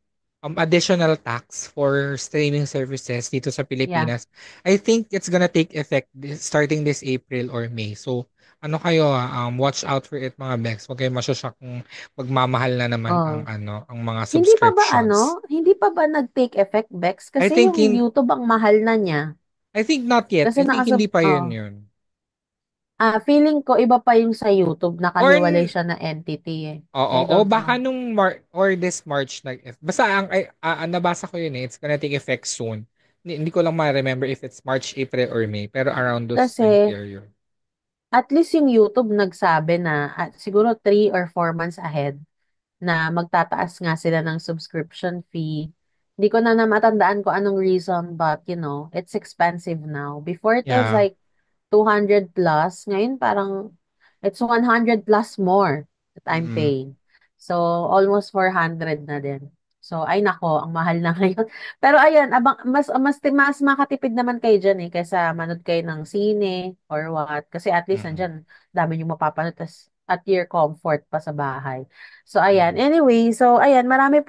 additional tax for streaming services dito sa Yeah. Pilipinas. I think it's gonna take effect starting this April or May. So, ano kayo, watch out for it mga Bex. Huwag kayong masyashock kung magmamahal na naman ang Oh. ang mga Hindi pa ba subscriptions. hindi pa ba nag-take effect, Bex? I Kasi think yung YouTube ang mahal na niya. I think not yet. Kasi I think hindi pa oh. yun. Feeling ko iba pa yung sa YouTube, Or nakahiwalay siya na entity eh. oo, I o don't baka know. nung or this March basta nabasa ko yun it's gonna take effect soon. Hindi ko lang ma-remember if it's March, April, or May, pero around those time Kasi period. at least yung YouTube nagsabi na siguro 3 or 4 months ahead na magtataas nga sila ng subscription fee. Hindi ko na matandaan ko anong reason, but it's expensive now. Before it was Yeah. like 200 plus. Ngayon parang it's 100 plus more that I'm Mm-mm. paying. So almost 400 na din. So ay nako, ang mahal na ngayon. Pero ayan, mas makatipid naman kayo diyan kaysa manood kayo ng sine or what. Kasi at least Mm-mm. nandiyan dami yung mapapanood tas at your comfort pa sa bahay. So ayan, Mm-mm. anyway, so ayan, marami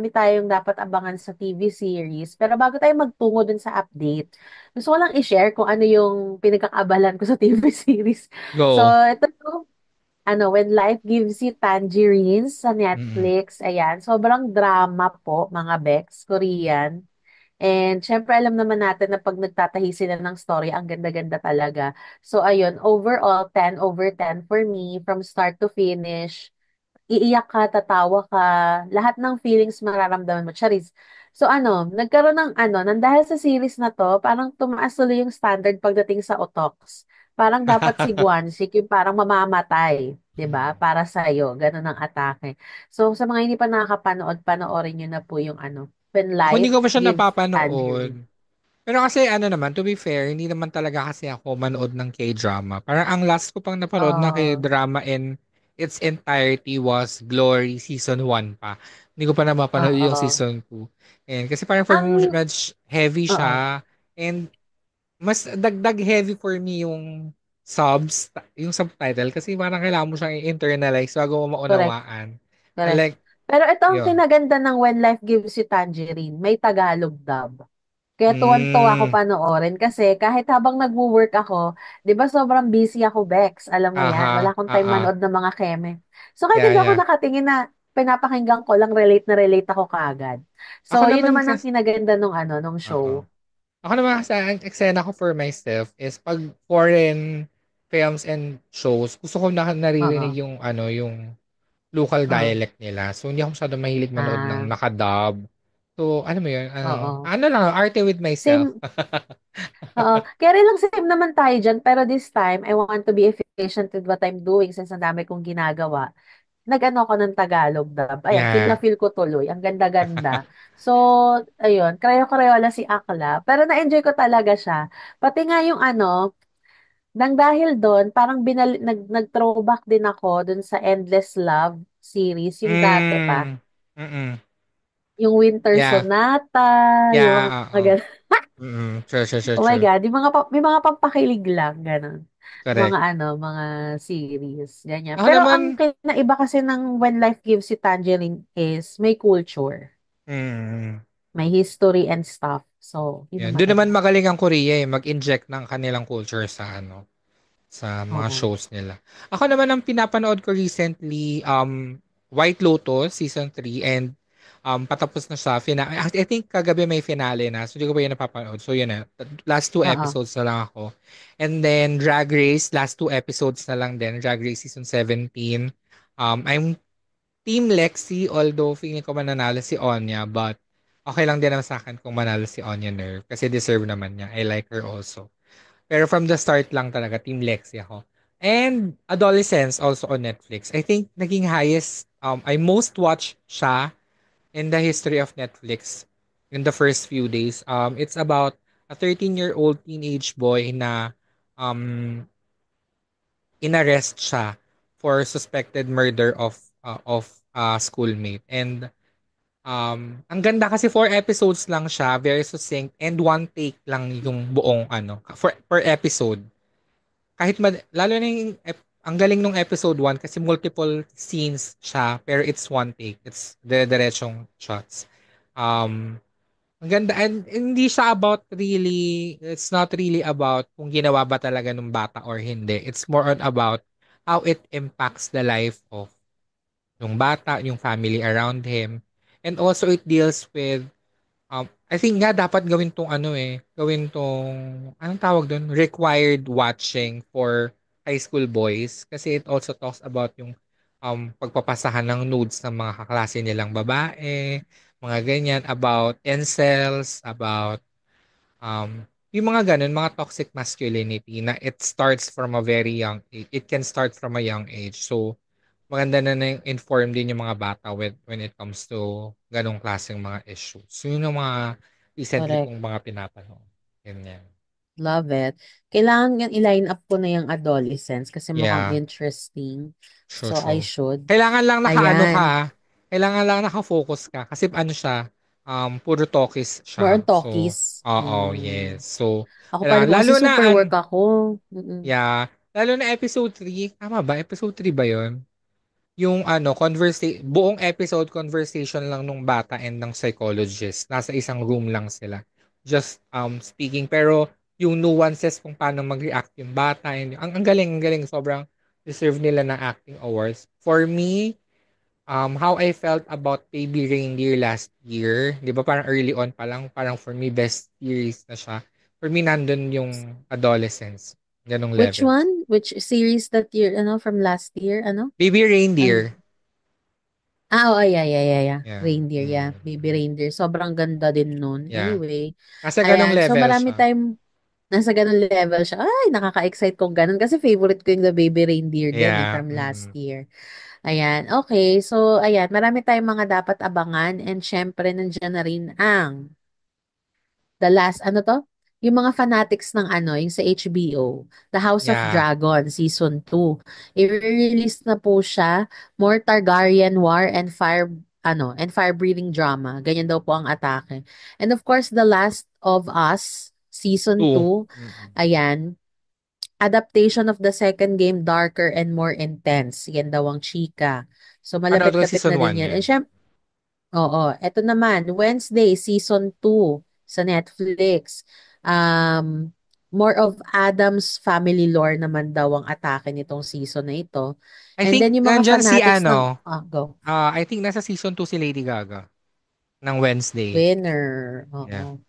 tayong dapat abangan sa TV series. Pero bago tayo magtungo dun sa update, gusto ko lang i-share kung ano yung pinagkakabalan ko sa TV series. So, Go. ito When Life Gives You Tangerines sa Mm-mm. Netflix. Ayan, sobrang drama po, mga Bex, Korean. And syempre, alam naman natin na pag nagtatahi sila ng story, ang ganda-ganda talaga. So, ayun, overall, 10/10 for me, from start to finish. Iiyak ka, tatawa ka, lahat ng feelings mararamdaman mo. Charis. So nagkaroon ng dahil sa series na to, parang tumaas tuloy yung standard pagdating sa utoks. Parang dapat si Guansik yung parang mamamatay, 'di ba? Mm-mm. Para sa iyo, ganun ang atake. So sa mga hindi pa nakakapanood, panoorin niyo na po yung When Ako hindi Life ko pa siya Gives napapanood. Tangerine. Pero kasi naman, to be fair, hindi naman talaga kasi ako manood ng K-drama. Parang ang last ko pang napanood na Oh, K-drama in its entirety was Glory season 1 pa. Hindi ko pa napapanood yung oo. season 2. And kasi parang for me, Ang medyo heavy Oo, siya. And mas dagdag heavy for me yung subtitle kasi parang kailangan mo siyang i-internalize bago mo correct. maunawaan. And Correct. like, Pero ito ang yun. kinaganda ng When Life Gives You Tangerine, may Tagalog dub. Kaya tuwan-tuwa ako Mm, panoorin kasi kahit habang nagwo-work ako, 'di ba sobrang busy ako, Bex, alam mo 'yan, wala aha, akong time manood ng mga keme. So kahit yeah, hindi ako yeah. nakatingin na pinapakinggan ko lang, relate na relate ako kaagad. Ako So yun naman naman ang kasi, kinaganda nung nung oo. show. Ako naman sa ang eksena ko for myself is 'pag foreign films and shows, gusto ko na naririnig Oo, yung ano, yung local oo. dialect nila. So, hindi ako masyadong mahilig manood ng Ah, naka-dub. So, alam mo yun, oo. ano lang, arte with myself. Same, oo. Kaya rin lang same naman tayo dyan, pero this time, I want to be efficient with what I'm doing since ang dami kong ginagawa. Nag-ano ako ng Tagalog dub. Ayan, feel na Yeah. feel ko tuloy. Ang ganda-ganda. So, ayun, kareho-kareho si Akla. Pero na-enjoy ko talaga siya. Pati nga yung ano, nang dahil doon, parang nag-throwback din ako dun sa Endless Love series, yung dati pa. Hmm, mm. Yung Winter Yeah, Sonata, yung yeah, mga oo. ganun. True, true, true, Oh my true. God, may mga pampakilig lang, ganun. Mga Correct. ano, mga series, ganyan. Ako Pero naman, ang kinaiba kasi ng When Life Gives You Tangerine is may culture, mm, may history and stuff. So, yun yan. ang Do'n naman maganda. magaling ang Korea, mag-inject ng kanilang culture sa ano, sa mga Oo. shows nila. Ako naman ang pinapanood ko recently, White Lotus season 3 and patapos na siya. I think kagabi may finale na. So, hindi ko pa yun napapanood. So, yun na. Last two Oo. episodes na lang ako. And then, Drag Race, last two episodes na lang din. Drag Race season 17. I'm Team Lexi, although feeling ko mananalo si Onya, but okay lang din naman sa akin kung manalo si Onya Nerve kasi deserve naman niya. I like her also. Pero from the start lang talaga, Team Lexi ako. And Adolescence also on Netflix. I think naging highest, I most watched siya in the history of Netflix in the first few days. It's about a 13-year-old teenage boy na um, inarrest siya for suspected murder of a schoolmate. And ang ganda kasi 4 episodes lang siya, very succinct and one take lang yung buong ano for per episode. Lalo na yung ang galing nung episode 1 kasi multiple scenes siya pero it's one take. It's dire-diretsong shots. Um ang ganda and hindi siya about really it's not really about kung ginawa ba talaga ng bata or hindi. It's more on about how it impacts the life of yung bata, yung family around him. And also it deals with I think nga dapat gawin tong ano gawin tong anong tawag dun? Required watching for high school boys kasi it also talks about yung pagpapasahan ng nudes ng mga kaklase nilang babae, mga ganyan, about incels, about yung mga ganun, mga toxic masculinity na it starts from a very young age. It can start from a young age. So, maganda na inform din yung mga bata when it comes to ganong klaseng mga issues. So, yun yung mga recently Correct. kong mga pinapanood. Ganyan. Love it. Kailangan yan i-line up ko na yung adolescence kasi mukhang Yeah, interesting. true, So, I true. should. Kailangan lang nakaano ka, Ayan. kailangan lang nakafocus ka. Kasi ano siya, puro talkies More on siya. So, talkies. oo, Mm. yes. So, Ako pa kailangan, rin lalo kasi na, super work ako. Mm-mm. yeah, lalo na episode 3 tama ba? Episode 3 ba yun? Yung ano, buong episode conversation lang nung bata and ng psychologist. Nasa isang room lang sila. Just speaking. Pero yung nuances kung paano mag-react yung bata. And, ang galing, ang galing. Sobrang deserve nila ng acting awards. For me, how I felt about Baby Reindeer last year, di ba parang early on pa lang, parang for me, best series na siya. For me, nandun yung adolescence. Ganong Which level. one? Which series that year, ano, from last year? Ano? Baby Ano? Reindeer. Oo, yeah. Yeah. Reindeer, yeah. Baby reindeer. Sobrang ganda din nun. Yeah. Anyway, Nasa ganong ayan. So, level marami siya. tayong nasa ganun level siya. Ay, nakaka-excite kung ganun. Kasi favorite ko yung The Baby Reindeer din eh, Yeah. from last year. Ayan. Okay. So, ayan. Marami tayong mga dapat abangan. And syempre, nandiyan na rin ang The Last, ano to? Yung mga fanatics ng ano, yung sa HBO, The House of Yeah. Dragon, Season 2. I-release na po siya, more Targaryen war and fire-breathing drama. Ganyan daw po ang atake. And of course, The Last of Us, Season 2. 2. Mm. Ayan, adaptation of the second game, darker and more intense. Yan daw ang chika. So, Panood ko malapit-lapit season na din 1 yan. yun. And oo, eto naman, Wednesday, Season 2 sa Netflix. Um, more of Adam's family lore naman daw ang atake nitong season na ito. I And think then yung mga nandyan si fanatics ng, ano, go, I think nasa season 2 si Lady Gaga ng Wednesday. winner. Yeah. Oo.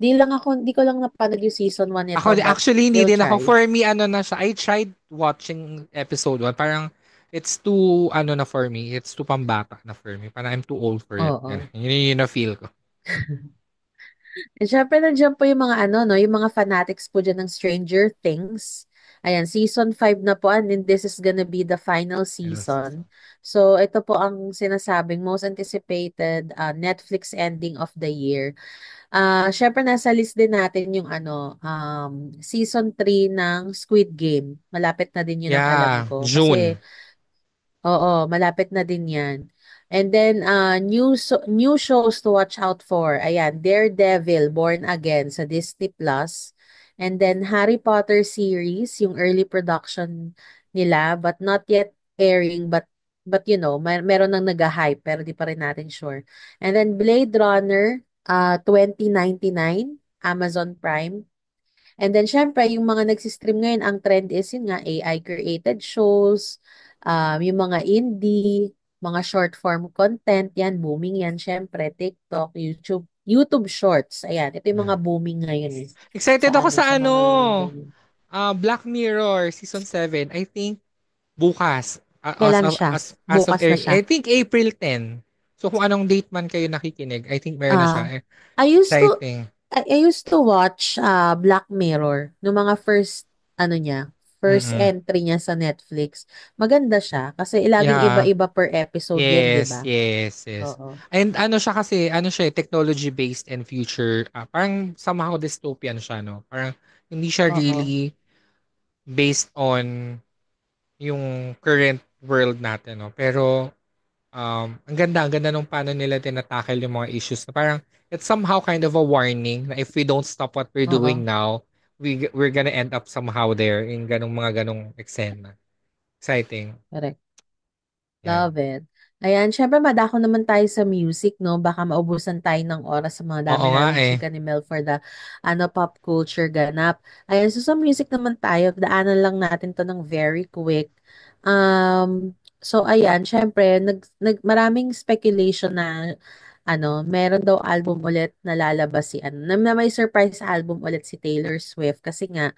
Di ko lang napanood yung season 1 nito, but Actually, hindi will din ako. try. For me, ano na siya, I tried watching episode 1. Parang, it's too, ano na for me, it's too pambata na for me. Parang I'm too old for it. Ganun. Oo. Yun na feel ko. And syempre, nandiyan po yung mga ano, no, yung mga fanatics po dyan ng Stranger Things. Ayan, season 5 na po, and then this is gonna be the final Yes. season. So, ito po ang sinasabing most anticipated Netflix ending of the year. Syempre, nasa list din natin yung ano, season 3 ng Squid Game. Malapit na din yun ang alam Yeah, ko. Kasi, June. oo, malapit na din yan. And then, new shows to watch out for. Ayan, Daredevil, Born Again sa Disney Plus. And then, Harry Potter series, yung early production nila, but not yet airing, but meron nang nag-hype, pero di pa rin natin sure. And then, Blade Runner, 2099, Amazon Prime. And then, syempre, yung mga nagsistream ngayon, ang trend is yun nga, AI-created shows, yung mga indie, mga short form content, yan, booming yan, syempre, TikTok, YouTube Shorts, ayan, ito yung Yeah. mga booming ngayon eh, Excited ako sa sa ano, mga ganyan. Black Mirror Season 7. I think bukas. Kailan siya? As of Bukas na air, siya. I think April 10. So kung anong date man kayo nakikinig, I think meron na siya. Ah, I used to, Exciting. I used to watch Black Mirror, no mga first, ano niya, first Mm-mm. entry niya sa Netflix. Maganda siya, kasi laging Yeah. iba-iba per episode yun, di Yes, ba? yes, yes. Oo. And ano siya kasi, ano siya, technology-based and future. Parang somehow dystopian siya, no? Parang hindi siya Oo. really based on yung current world natin, no? Pero ang ganda nung paano nila tinatackle yung mga issues na parang it's somehow kind of a warning na if we don't stop what we're doing Oo. now, we're gonna end up somehow there in mga ganong eksena. Exciting. Correct. Yeah. Love it. Ayan, syempre madako naman tayo sa music, no? Baka maubusan tayo ng oras sa mga Oo nga dami-daming eh. chika ni Mel for the pop culture ganap. Ayan, so sa music naman tayo, daanan lang natin to ng very quick. So ayan, syempre, maraming speculation na meron daw album ulit na lalabas na may surprise album ulit si Taylor Swift kasi nga,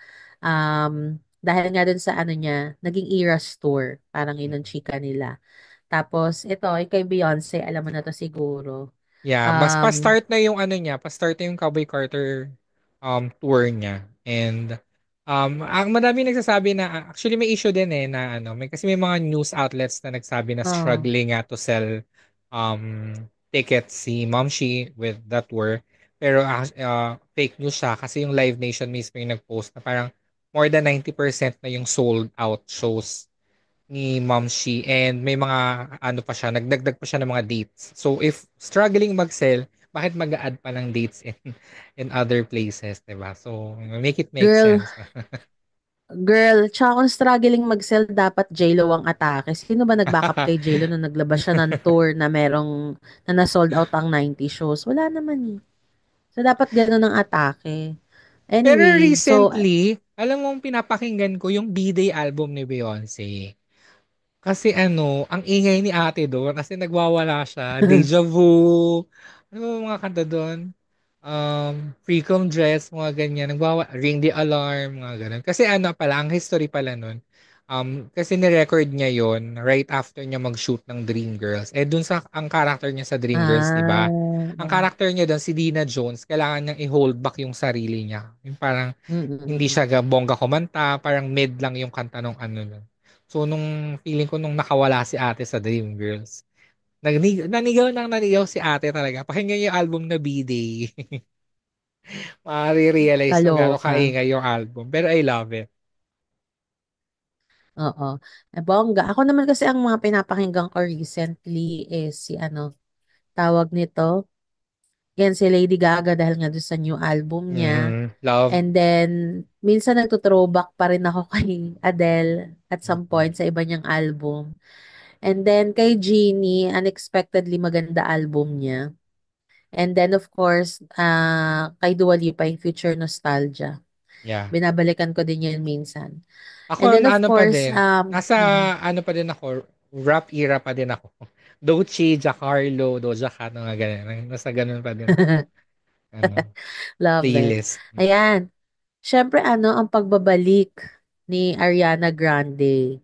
dahil nga dun sa niya, naging Eras Tour, parang yun ang chika nila. Tapos, ito, kay Beyonce, alam mo na to siguro. Yeah, mas Um, pa-start na yung ano niya, pa-start na yung Cowboy Carter tour niya. And ang madami nagsasabi na actually may issue din eh na ano, may mga news outlets na nagsabi na oh, struggling nga to sell tickets si Momshi with that tour. Pero fake news siya kasi yung Live Nation mismo yung nag-post na parang more than 90% na yung sold out shows ni Momshi and may mga ano pa siya, nagdagdag pa siya ng mga dates. So if struggling mag-sell, bakit mag-add pa ng dates in in other places, 'di ba? So make it make girl, sense. tsaka kung struggling mag-sell, dapat J-Lo ang atake. Sino ba nag-backup kay J-Lo nung naglabas siya ng tour na na-sold out ang 90 shows? Wala naman eh. So, dapat ganun ang atake. Pero Anyway, so, recently, alam mo pinapakinggan ko yung B-Day album ni Beyonce. Kasi ano, ang ingay ni ate doon kasi nagwawala siya. Deja Vu. Ano ba mga kanta doon? Freakum Dress, mga ganyan. Ring the Alarm, mga ganun. Kasi ano pala, ang history pala nun. Kasi ni-record niya yon right after niya mag-shoot ng Dreamgirls. Eh, dun sa, ang character niya sa Dreamgirls, di ba? Ang ah, character niya doon, si Dina Jones, kailangan niyang i-hold back yung sarili niya. Yung parang, hindi mm-mm. siya bongga kumanta, parang mid lang yung kanta ng ano nun. So, nung feeling ko nung nakawala si ate sa Dreamgirls, nanigaw si ate talaga. Pakinggan niyo yung album na B-Day. Mare-realize mo gano'ng Kaloka. kaingay yung album. Pero I love it. Oo. Bongga. Ako naman kasi ang mga pinapakinggan ko recently is si tawag nito. Yan si Lady Gaga dahil nga doon sa new album niya. Love. And then, minsan nagto-throwback pa rin ako kay Adele at some Mm-mm. point sa iba niyang album. And then kay Jeannie, unexpectedly maganda album niya. And then of course, kay Dua Lipa yung Future Nostalgia. Yeah. Binabalikan ko din yan minsan. And Ako then na of ano pa course, din. Nasa ano pa din ako, rap era pa din ako. Doechii, Jacarlo, Doja Cat, mga ganun. Nasa ganun pa din ako. ano, Love it. playlist. Ayan. Siyempre ang pagbabalik ni Ariana Grande.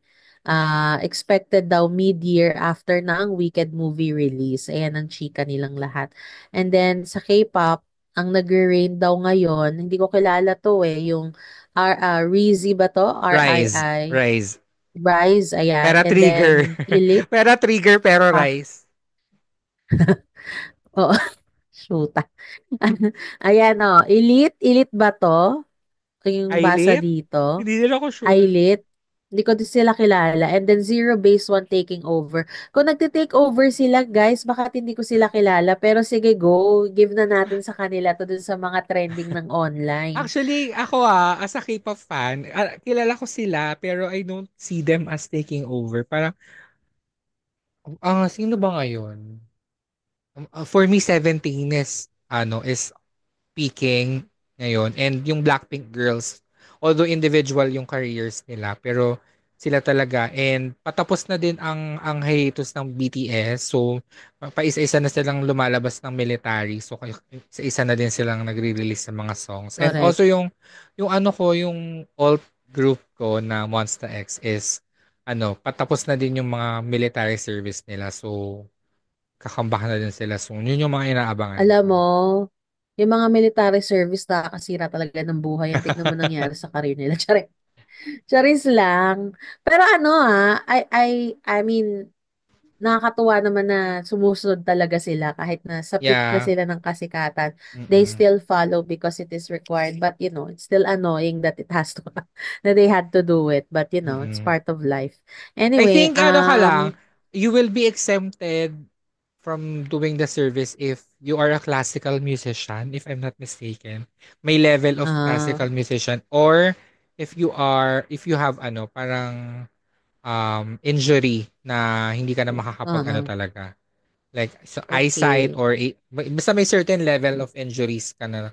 Expected daw mid-year after na ang Wicked movie release. Ayan ang chika nilang lahat. And then sa K-pop, ang nagre-reign daw ngayon, hindi ko kilala to yung Rizzy ba to? Rise. R-I-I. Rise. Rise, ayan. Pera And trigger. then Elite. Pera trigger pero Ah, rise. oo, shoota. Ayan Elite. Elite ba to? Yung basa Ailit? dito. Hindi nila ako sure. Islet. Hindi ko din sila kilala. And then Zero Base One taking over. Kung nagte-take over sila, guys, baka hindi ko sila kilala. Pero sige, go. Give na natin sa kanila to dun sa mga trending ng online. Actually, ako as a K-pop fan, kilala ko sila pero I don't see them as taking over. Parang, sino ba ngayon? For me, 17 is peaking ngayon. And yung Blackpink girls, although individual yung careers nila, pero sila talaga. And patapos na din ang hiatus ng BTS. So, paisa-isa na silang lumalabas ng military. So, isa-isa na din silang nagre-release ng mga songs. And Correct. also yung ano ko, yung alt group ko na Monsta X is patapos na din yung mga military service nila. So, kakambaka na din sila. So, yun yung mga inaabangan Alam ko. mo, yung mga military service nakakasira talaga ng buhay. Ang tignan mo nangyari sa career nila. Charis lang. Pero I mean, nakakatuwa naman na sumusunod talaga sila kahit na sa peak na Yeah. sila ng kasikatan. They Mm-mm. still follow because it is required. But it's still annoying that it has to, that they had to do it. But it's Mm-mm. part of life. I Anyway, think ka lang, you will be exempted from doing the service if you are a classical musician, if I'm not mistaken. May level of uh, classical musician or if you have parang injury na hindi ka na makakapag uh, talaga. Like so eyesight okay, or basta may certain level of injuries ka na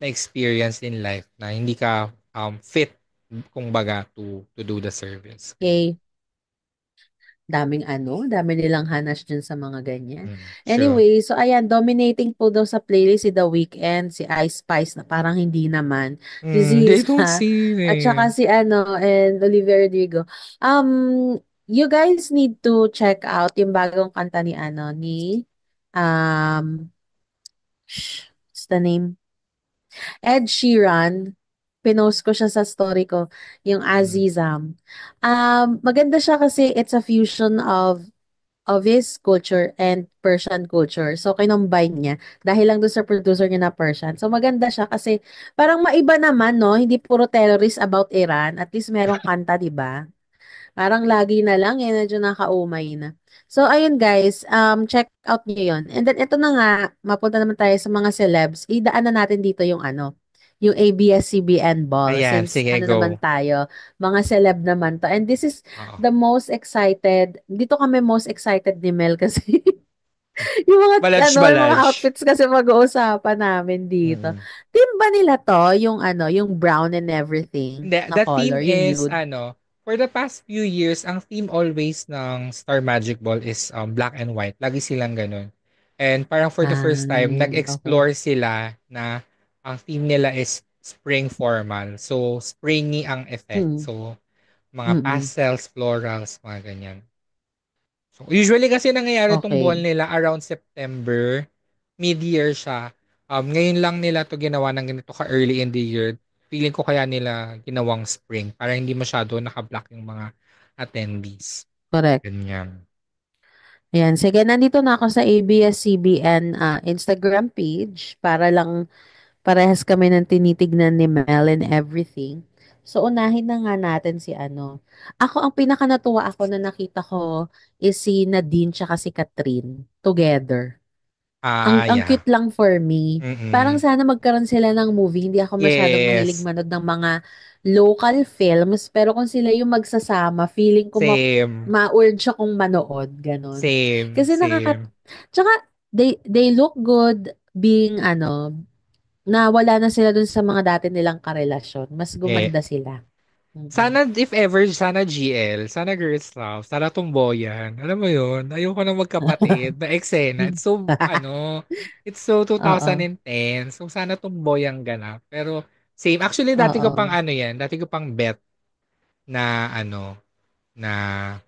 experience in life na hindi ka fit kung baga to do the service. okay. Dami nilang hanas dyan sa mga ganyan. True. Anyway, so ayan, dominating po daw sa playlist si The Weeknd, si Ice Spice na parang hindi naman, si They don't SZA, see at it. saka si and Olivia Rodrigo. You guys need to check out yung bagong kanta ni um, what's the name? Ed Sheeran. Pinost ko siya sa story ko, yung Mm. Azizam. Maganda siya kasi it's a fusion of his culture and Persian culture. So, kinombine niya dahil lang doon sa producer niya na Persian. So, maganda siya kasi parang maiba naman, no? Hindi puro terrorist about Iran. At least merong kanta, di ba? Parang lagi na lang, medyo nakaumay na. So, ayun guys, check out niyo yun. And then, ito na nga, mapunta naman tayo sa mga celebs. Idaan na natin dito yung ABS-CBN ball. Ayan, Since, sige, naman go. tayo, mga celeb naman to. And this is Oo. the most excited, dito kami most excited ni Mel kasi yung mga Balaj-balaj. outfits kasi mag-uusapan namin dito. Mm. Team ba nila to, yung brown and everything Hindi, na the theme color, yung is nude? for the past few years, ang theme always ng Star Magic Ball is black and white. Lagi silang ganun. And parang for the Ah, first time, okay. nag-explore sila na ang theme nila is spring formal. So, springy ang effect. Mm, So, mga mm. pastels, florals, mga ganyan. So, usually kasi nangyayari tong ball Okay, nila around September, mid-year siya. Ngayon lang nila to ginawa ng ganito ka-early in the year. Feeling ko kaya nila ginawang spring para hindi masyado naka-block yung mga attendees. correct. Ganyan. Ayan, sige, nandito na ako sa ABS-CBN Instagram page para lang parehas kami ng tinitignan ni Mel and everything. So, unahin na nga natin si ano. Ako, ang pinaka natuwa ako na nakita ko is si Nadine tsaka si Catherine together. Ang Yeah. cute lang for me. Parang Mm-mm. sana magkaroon sila ng movie. Hindi ako masyadong mahilig Yes. manood ng mga local films. Pero kung sila yung magsasama, feeling ko Same. ma-urge akong manood. Ganon. Same. Kasi Same. Tsaka, they look good being na wala na sila dun sa mga dati nilang karelasyon. Mas Yeah. gumanda sila. Mm. Sana if ever, sana GL, sana Girls Love, sana Tomboyan. Alam mo yun? Ayoko na magkapatid na eksena. It's so Oo. 2010. So sana Tomboyan ganap. Pero same. Actually, dati ko pang Oo. ano yan. Dati ko pang bet na na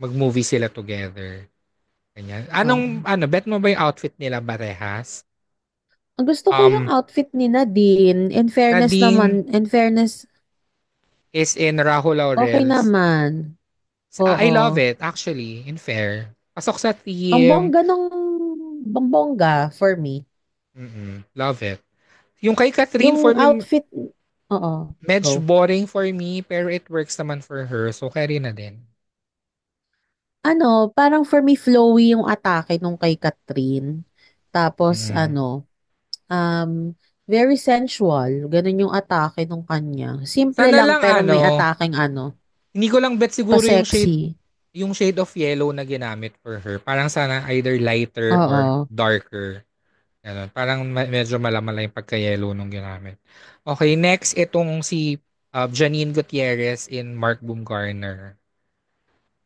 mag-movie sila together. Ganyan. Oo. Bet mo ba yung outfit nila parehas? Ang gusto ko yung Um, outfit ni Nadine. In fairness naman, Nadine in fairness, is in Rahul okay Laurel's. naman. I love Oo. it, actually, in fair. Pasok sa Ang theme. bongga ng bongga for me. Love it. Yung kay Catherine, for Yung me, outfit, oo, medyo go. boring for me, pero it works naman for her. So, carry na din. Ano, parang for me, flowy yung atake nung kay Catherine. Tapos, Mm-mm. um, very sensual. Ganun yung atake nung kanya. Simple Sana lang, lang pero may atake hindi ko lang bet siguro pa-sexy. yung shade of yellow na ginamit for her. Parang sana either lighter or Oo. darker. Ganun. Parang medyo malamala yung pagka-yellow nung ginamit. Okay, next, itong si Janine Gutierrez in Mark Baumgartner.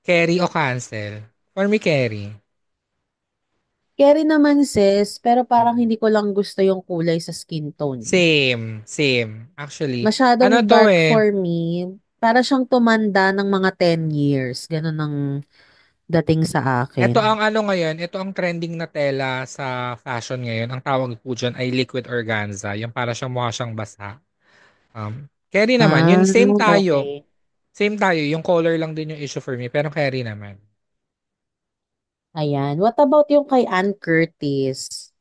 Carry o cancel? For me, carry. Carry naman sis, pero parang Mm. hindi ko lang gusto yung kulay sa skin tone niya. Same, same. Actually, ano Masyadong to dark eh, for me. Para siyang tumanda ng mga 10 years. Ganun ang dating sa ito akin. ang ano ngayon, ito ang trending na tela sa fashion ngayon. Ang tawag po dyan ay liquid organza. Yung para siyang mukha siyang basa. Carry naman. Yun, Ah, same tayo. okay. Same tayo. Yung color lang din yung issue for me. Pero carry naman. Ayan. What about yung kay Ann Curtis?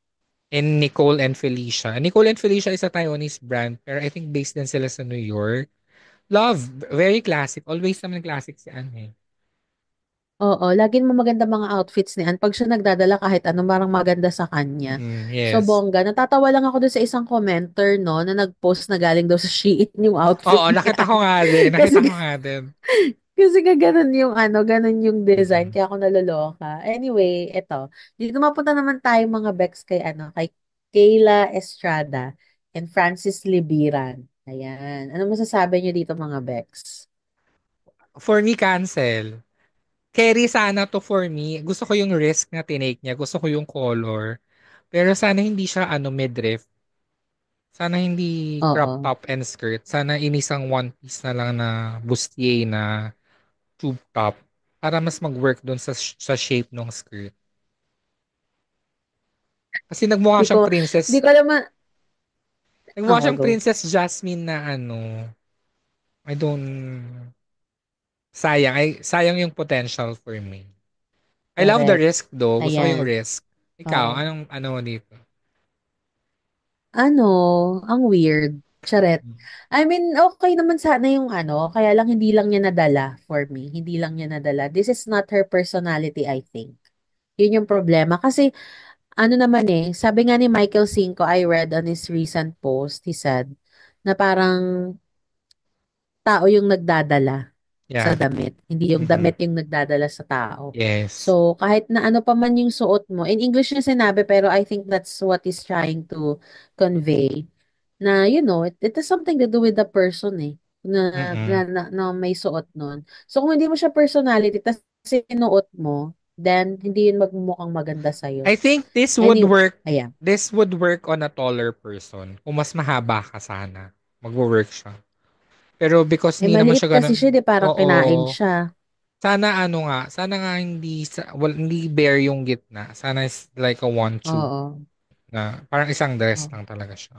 And Nicole and Felicia. Nicole and Felicia is a Taiwanese brand. Pero I think based din sila sa New York. Love. Very classic. Always naman classic si Anne eh. Oo, laging mo maganda mga outfits ni Ann. Pag siya nagdadala kahit ano, parang maganda sa kanya. So, Yes. bongga. Natatawa lang ako dun sa isang commenter, no, na nag-post na galing daw sa Shein yung outfit Oo, ni nakita ko Ann. nga din. Nakita Kasi ko nga din. Kasi nga ganun yung ganun yung design, Mm-mm. kaya ako naloloka. Anyway, eto. Dito mapunta naman tayo mga Bex kay Kayla Estrada and Francis Libiran. Ayan. Ano masasabi niyo dito mga Bex? For me, cancel. Carry sana to for me. Gusto ko yung risk na tinake niya. Gusto ko yung color. Pero sana hindi siya midriff. Sana hindi crop Oo. top and skirt. Sana inisang one piece na lang na bustier na tube top. Para mas mag-work doon sa shape ng skirt. Kasi nagmukha Di ko, siyang di princess. ko alam Nagmukha siyang go. Princess Jasmine na I don't, sayang yung potential for me. I love the Correct. risk though. Gusto ko yung Ayan. risk. Ikaw, Oo. ano mo dito? Ano, ang weird. Charet. I mean, okay naman sana yung kaya lang hindi lang niya nadala for me. Hindi lang niya nadala. This is not her personality, I think. Yun yung problema. Kasi, naman sabi nga ni Michael Cinco, I read on his recent post, he said, na parang tao yung nagdadala sa Yeah. damit. Hindi yung Mm-hmm. damit yung nagdadala sa tao. Yes. So, kahit na ano pa man yung suot mo, in English niya sinabi, pero I think that's what he's trying to convey. Na, it has something to do with the person Mm-mm. na may suot nun. So, kung hindi mo siya personality, tapos sinuot mo, then, hindi yun magmumukhang maganda sa'yo. I think this would Anyway, work. ayan. This would work on a taller person. Kung mas mahaba ka sana, magwo-work siya. Pero because Eh, hindi naman maliit siya kasi ganun, siya, di parang oo, kinain siya. sana nga hindi bare yung gitna. Sana is like a one tube Oo. na parang isang dress Oo. lang talaga siya.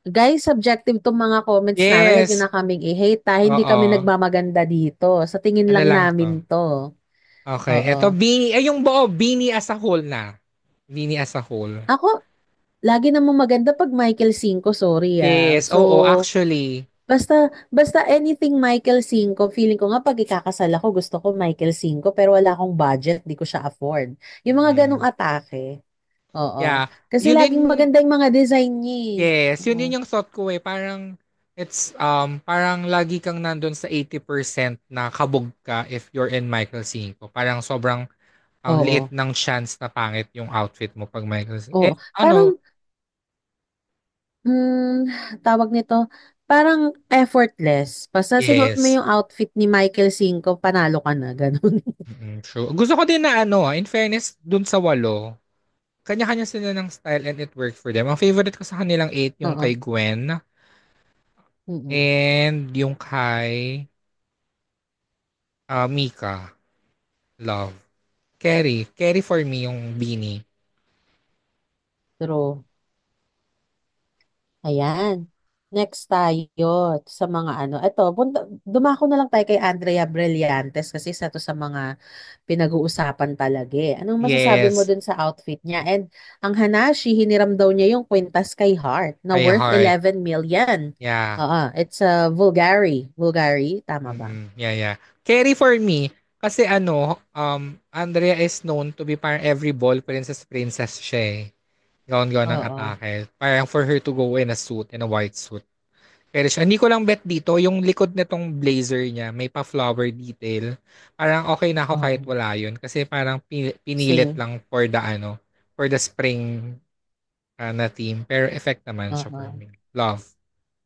Guys, subjective tong mga comments namin. Huwag niyo Yes. na kaming i-hate ha. Hindi kami Oo. nagmamaganda dito. Sa tingin Ano lang lang to? namin to. Okay. Oo. Ito, Beanie. Ay, yung buo. Beanie as a whole na. Beanie as a whole. Ako, lagi namang maganda pag Michael Cinco, sorry ah. Yes. So, Oo, actually. basta anything Michael Cinco, feeling ko nga pag ikakasal ako, gusto ko Michael Cinco, pero wala akong budget, di ko siya afford. Yung mga ganong Mm. atake. Oo. Yeah. Kasi Yun din, laging maganda yung mga design niya eh. yes. Yun Oo. din yung thought ko eh. Parang lagi kang nandun sa 80% na kabog ka if you're in Michael Cinco. Parang sobrang ang liit Oo. ng chance na pangit yung outfit mo pag Michael Cinco. Oo. Parang, tawag nito, parang effortless. Basta sinuot mo Yes. yung outfit ni Michael Cinco, panalo ka na, ganun. True. Gusto ko din na ano, in fairness, dun sa walo, kanya-kanya sila ng style and it worked for them. Ang favorite ko sa kanilang eight, yung Oo. kay Gwen Mm-mm. and yung kay Mika. Love. Carry. Carry for me yung beanie. True. Ayan. Next tayo sa mga ano. Ito, dumako na lang tayo kay Andrea Brillantes kasi isa to sa mga pinag-uusapan talaga eh. Anong masasabi mo Yes. dun sa outfit niya? And ang Hanashi, hiniram daw niya yung kwintas kay Heart na Kay worth Heart. 11 million. Yeah. Oo, it's a Bulgari. Bulgari, tama ba? Yeah, yeah. Carry for me, kasi ano, Andrea is known to be parang every ball princess siya eh. Gaon-gaon ng Oo. atake. Parang for her to go in a suit, in a white suit. Pero siya, hindi ko lang bet dito, yung likod nitong blazer niya, may pa-flower detail. Parang okay na ako kahit Oo. wala yun. Kasi parang pinilit Same. lang for the ano, for the spring na team. Pero effect naman siya for Oo. me. Love.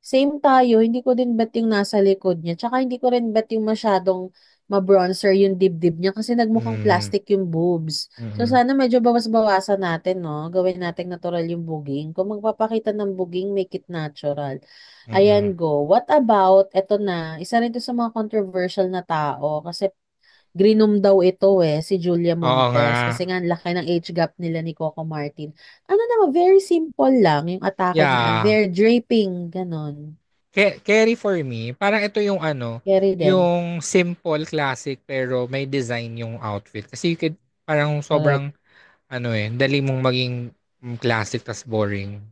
Same tayo, hindi ko din bet yung nasa likod niya. Tsaka hindi ko rin bet yung masyadong ma-bronzer yung dibdib niya kasi nagmukhang Mm, plastic yung boobs. So mm, sana medyo bawas-bawasan natin, no? Gawin natin natural yung buging. Kung magpapakita ng buging, make it natural. mm. Ayan, go. What about, eto na, isa rin to sa mga controversial na tao kasi grinom daw ito si Julia Oo nga. Montes. Kasi nga, ang laki ng age gap nila ni Coco Martin. Ano naman, very simple lang yung atake niya. Yeah. Very draping, ganon. Carry for me, parang ito yung ano, Carry din. yung simple, classic, pero may design yung outfit. Kasi you could, parang Correct. sobrang, ano dali mong maging classic tas boring.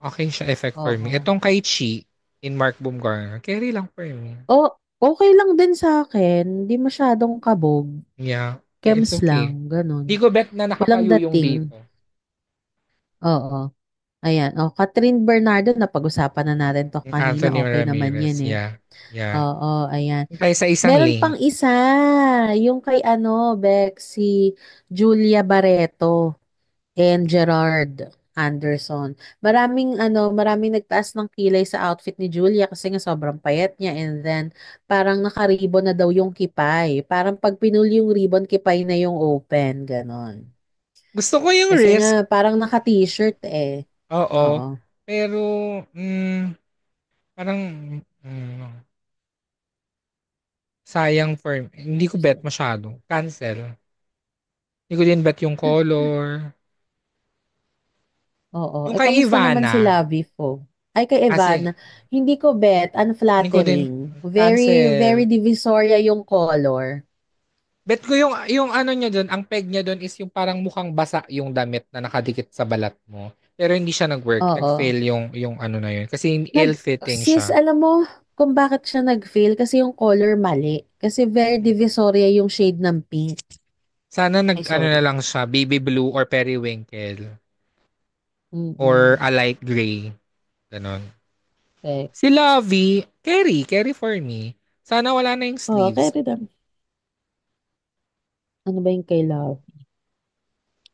Okay siya effect for me. Oo. Itong kay Chi, in Mark Bumgarner, carry lang for me. Oh, okay lang din sa akin. Di masyadong kabog. Yeah, it's Kems okay. lang. Di Ganon. ko bet na Walang nakapalo yung dating. dito. Oo. Ayan. Oh, Catherine Bernardo, napag-usapan na natin to Yung kanina. Anthony Okay naman Ramirez, yan eh. yeah. Yeah. Oo, ayan. Tayo sa isang Meron lane. pang isa. Yung kay Beck, si Julia Barreto and Gerard Anderson. Maraming nagtaas ng kilay sa outfit ni Julia kasi nga sobrang payat niya and then parang naka-ribbon na daw yung kipay. Parang pag pinuli yung ribbon, kipay na yung open, ganon. Gusto ko yung Kasi nga risk. parang naka-t-shirt eh. Oo. Oo. Pero, parang, mm, sayang for, hindi ko bet masyado. Cancel. Hindi ko din bet yung color. Oo. Yung Eh, kay kamusta naman si Ivana, Lavi po? Ay, kay kasi, Ivana. Hindi ko bet. hindi ko din Unflattering. Very, very cancel. divisoria yung color. Bet ko yung ano niya doon, ang peg niya doon is yung parang mukhang basa yung damit na nakadikit sa balat mo. Pero hindi siya nag-work. Oo. Nag-fail yung ano na yun. Kasi Nag, ill-fitting sis, siya. alam mo kung bakit siya nag-fail? Kasi yung color mali. Kasi very divisoria yung shade ng pink. Sana Ay, ano na sorry. lang siya, baby blue or periwinkle. Or Mm-mm. a light gray. Ganon. Okay. Si Lovey, carry for me. Sana wala na yung Oo, sleeves. carry them. Ano ba yung kay Love?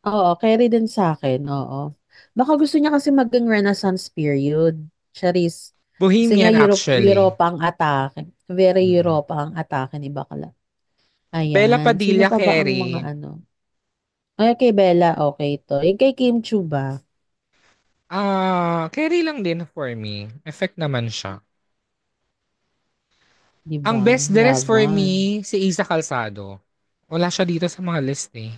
Oo, carry din sa akin. Oo. Baka gusto niya kasi maging Renaissance period. Charis. Kasi nga Bohemian actually. Europa ang atake. Very Mm-mm. Europa ang atake ni Bakla. Bella Ayan. Sino Padilla pa ba ang mga carry. ano? Ay, kay Bella, okay to. Yung kay Kim Chu ba? Carry lang din for me. Effect naman siya. Di Ang ba? best dress for Laban. me, si Isa Calzado. Wala siya dito sa mga list eh.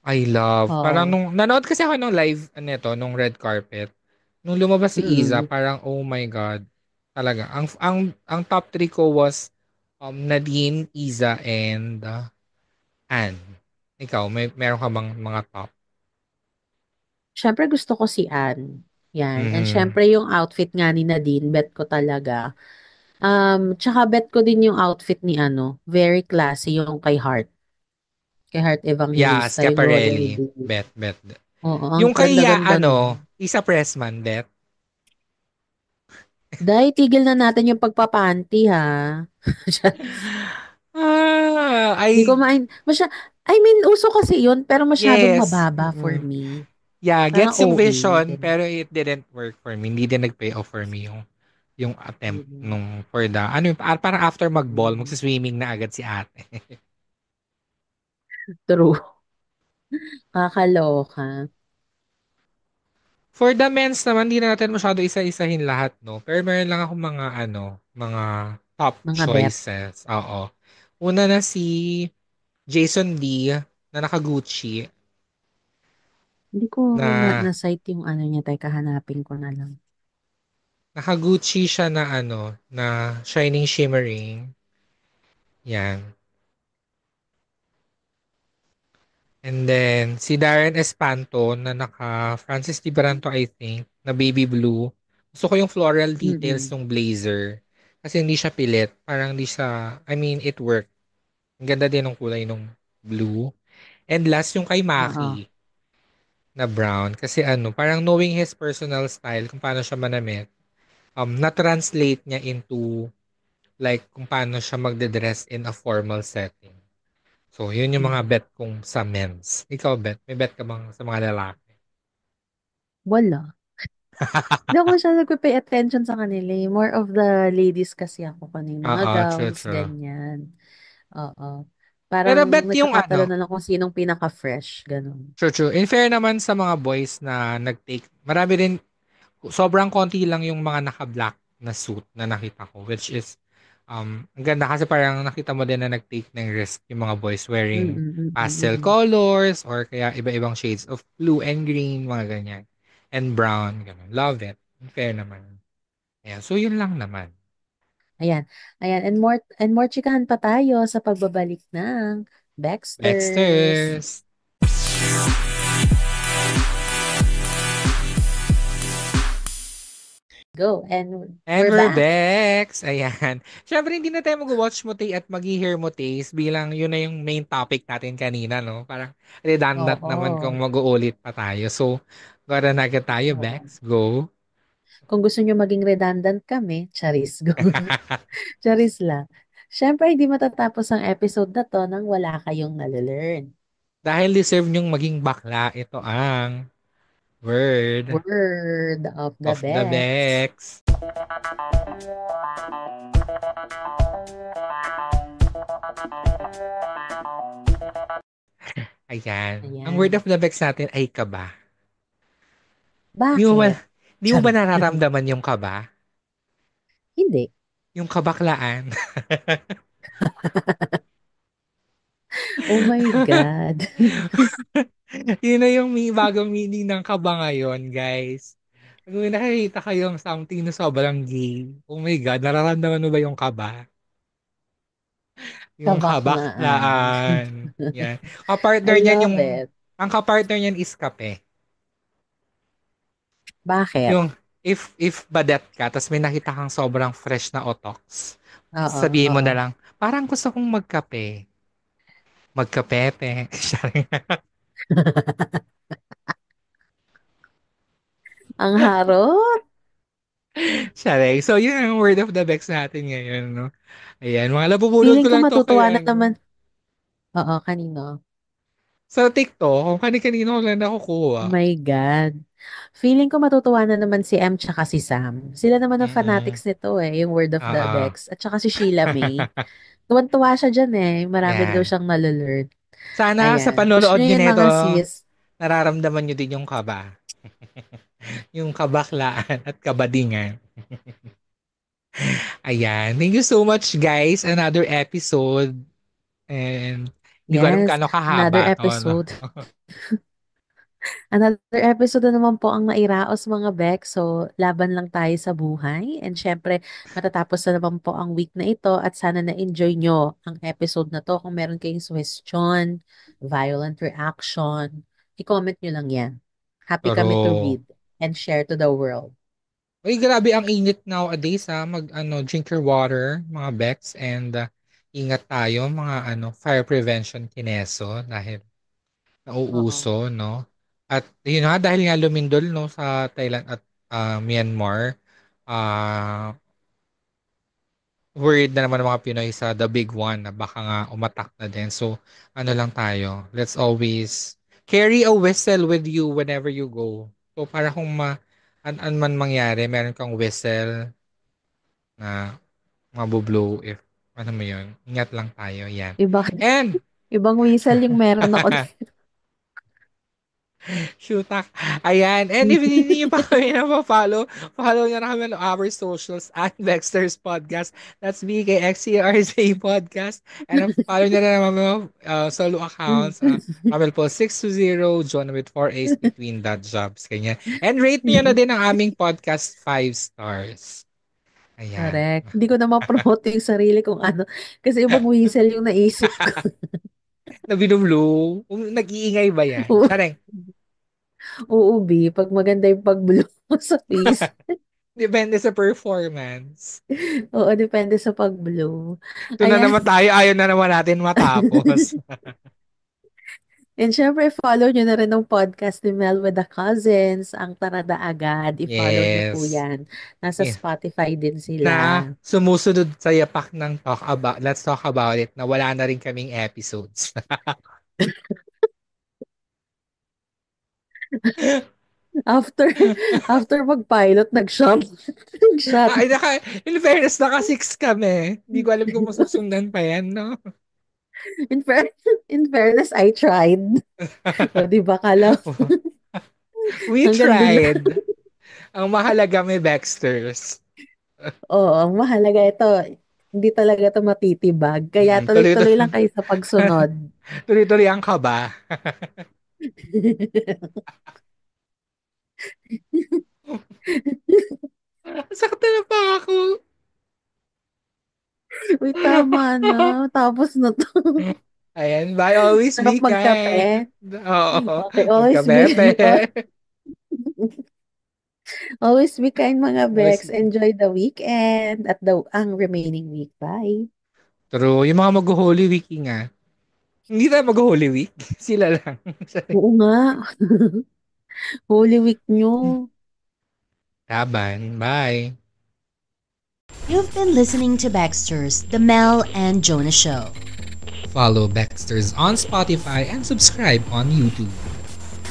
I love. Parang Oo. nung, nanood kasi ako nung live, nito, nung red carpet. Nung lumabas si Iza, Mm. parang, oh my God. Talaga. Ang top 3 ko was Nadine, Iza, and Anne. Ikaw, meron ka bang mga top? Siyempre gusto ko si Anne. Yan. And Mhm. syempre yung outfit nga ni Nadine, bet ko talaga. Tsaka bet ko din yung outfit ni very classy yung kay Heart. Kay Heart Yeah, Evangelista, yung Royal Schiaparelli. Blue. Bet. Oo, ang Yung kaya, ganda-ganda nun. Isa Pressman, bet. Dahil tigil na natin yung pagpapanti ha. Di ko I, I mean, uso kasi yun, pero masyadong yes. mababa for me. Yeah, Parang gets yung OA. vision, Ganun. pero it didn't work for me. Hindi din nag-pay off for me yung. yung attempt Mm. nung for the, ano yung, parang after mag-ball, Mm. magsiswimming na agad si ate. True. Kakaloka. For the men's naman, hindi na natin masyado isa-isahin lahat, no? Pero meron lang ako mga, ano, mga top Mga bet. choices. Oo. Una na si Jason Lee na naka-Gucci Hindi ko na na-sight yung ano niya. Teka, hanapin ko na lang. naka-Gucci siya na ano, na shining shimmering. Yan. And then, si Darren Espanto na naka Francis Liberanto, I think, na baby blue. Gusto ko yung floral details Mm-mm. ng blazer. Kasi hindi siya pilit. Parang hindi siya, I mean, it worked. Ang ganda din ng kulay ng blue. And last, yung kay Oo. Maki na brown. Kasi ano, parang knowing his personal style, kung paano siya manamit, na-translate niya into like kung paano siya magde-dress in a formal setting. So, yun yung mga Mm. bet kong sa men's. Ikaw, bet? May bet ka bang sa mga lalaki? Wala. Hindi ako masyado nagpe-pay attention sa kanila eh. More of the ladies kasi ako kanina. Mga Oo, true, gowns, true. ganyan. Oo. Pero Parang bet yung nagkakatalo ano, na lang kung sinong pinaka-fresh. Ganun. true, true. In fair naman sa mga boys na nag-take, marami rin, sobrang konti lang yung mga naka-black na suit na nakita ko, which is, ang ganda kasi parang nakita mo din na nag-take ng risk yung mga boys Mm, wearing mm, mm, pastel mm. colors or kaya iba-ibang shades of blue and green, mga ganyan. And brown, ganun. Love it. In fair naman. Ayan. So, yun lang naman. Ayan. Ayan. And more chikahan pa tayo sa pagbabalik ng Baxters. Baxters! Go. And And we're we're back. back! Ayan. Siyempre, hindi na tayo mag-watch mo taste at mag-hear mo taste bilang yun na yung main topic natin kanina, no? Parang redundant naman kung Oo. mag-uulit pa tayo. So, gara na agad tayo, Oo. Bex. Go. Kung gusto nyo maging redundant kami, charis, go. Charis lang. Siyempre, hindi matatapos ang episode na to nang wala kayong nalelearn. Dahil deserve nyong maging bakla, ito ang word Word of the of the Bex. Bex. Ayan. Ang word Ayan. of the Bex natin ay kaba. Di mo ba, Bakit? di mo ba Charot. nararamdaman yung kaba? Hindi. Yung kabaklaan. Oh my God. Yun na yung bagong meaning ng kaba ngayon, guys. Kung may nakikita kayong something na sobrang gay, oh my God, nararamdaman mo ba yung kaba? Yung Kabaklaan. kabaklaan. Yan. I Kapartner niyan love yung, it. ang kapartner niyan is kape. Bakit? Yung, if badet ka, tapos may nakita kang sobrang fresh na otox, Oo, sabihin mo oo. na lang, parang gusto kong magkape. Magkapepe. Ang harot. Sorry. So, yun ang word of the Bex natin ngayon, no? Ayan, mga labubulol Feeling ko ko lang to kay matutuwa na naman. ano. Oo, kanino? Sa TikTok, kung kani-kanino ko lang nakukuha. Oh my God. Feeling ko matutuwa na naman si M tsaka si Sam. Sila naman ang Mm-mm. fanatics nito eh, yung Word of the Oo. Bex. At saka si Sheila May. Tuwan-tuwa siya dyan eh. Marami daw Yan. siyang nalalearn. Sana sa Ayan. Push panonood nyo nyo yan nito, mga sis. nararamdaman nyo din yung kaba. Yung kabaklaan at kabadingan. Ayan. Thank you so much, guys. Another episode. And hindi ko alam Yes. kano Another kahaba to, no? episode. Another episode na naman po ang nairaos mga Beck. So, laban lang tayo sa buhay. And syempre, matatapos na naman po ang week na ito at sana na-enjoy nyo ang episode na to. Kung meron kayong question, violent reaction, i-comment nyo lang yan. Happy kami to Pero, read and share to the world. uy, grabe ang init nowadays ha. Drink your water, mga Bex, and ingat tayo, mga fire prevention kineso dahil Oo. nauuso, no? At yun nga, dahil nga lumindol, no, sa Thailand at Myanmar, ah worried na naman ang mga Pinoy sa the big one na baka nga umatak na din. So, ano lang tayo, let's always carry a whistle with you whenever you go. So, para kung an man mangyari, meron kang whistle na mabublow if ano mo yun. Ingat lang tayo. Yan. Iba, And, ibang whistle yung meron ako. Shutak. Ayan. And if hindi nyo pa kami na-follow, follow nyo na kami on our socials at Dexter's Podcast. That's BKXCRZ Podcast. And follow nyo na naman mga solo accounts. Ramel po 620, John with 4 A's between dot jobs. Ganyan. And rate nyo na din ang aming podcast 5 stars. Ayan. Correct. Hindi ko na ma-promote yung sarili kung ano. Kasi ibang whistle yung naisip ko. Na binublo. Nag-iingay ba yan? Sareng. Oo, B. Pag maganda yung pag-blow sa face. Depende sa performance. Oo, depende sa pag-blow. Ito na Ayan. naman tayo. Ayaw na naman natin matapos. And syempre, follow nyo na rin ang podcast ni Mel with the Cousins, ang Tarada Agad. I-follow nyo po Yes. yan. Nasa Yeah. Spotify din Na sila. sumusunod sa yapak ng Let's Talk About It na wala na rin kaming episodes. After after mag-pilot, nag-shop. Nag-shop. Ay, in fairness, naka-6 kami. Hindi ko alam kung masusundan pa yan, no? In, fair, in fairness, I tried. O, di ba, kala? We Hanggang doon lang. tried. Ang mahalaga may Baxters. Oo, ang mahalaga ito. Hindi talaga ito matitibag. Kaya tuloy-tuloy lang kayo sa pagsunod. Tuloy-tuloy ang kaba. Sakta na pa ako. Uy, tama na. Tapos na to. Ayan, bye. Always Sarap be magkape. kind. Oo. Okay, always Magkapepe. always be kind, mga Always, Bex. Enjoy the weekend at ang remaining week. Bye. true. Yung mga mag-Holy Week nga. Hindi tayo mag-Holy Week. Sila lang. Oo nga. Holy Week nyo. Laban. Bye. You've been listening to Baxter's The Mel and Jonah Show. Follow Baxters on Spotify and subscribe on YouTube.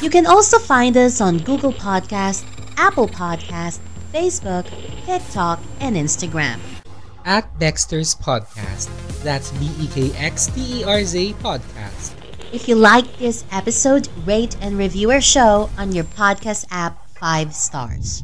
You can also find us on Google Podcast, Apple Podcast, Facebook, TikTok, and Instagram. At Dexter's Podcast. That's BEKXTERZ Podcast. If you like this episode, rate and review our show on your podcast app 5 stars.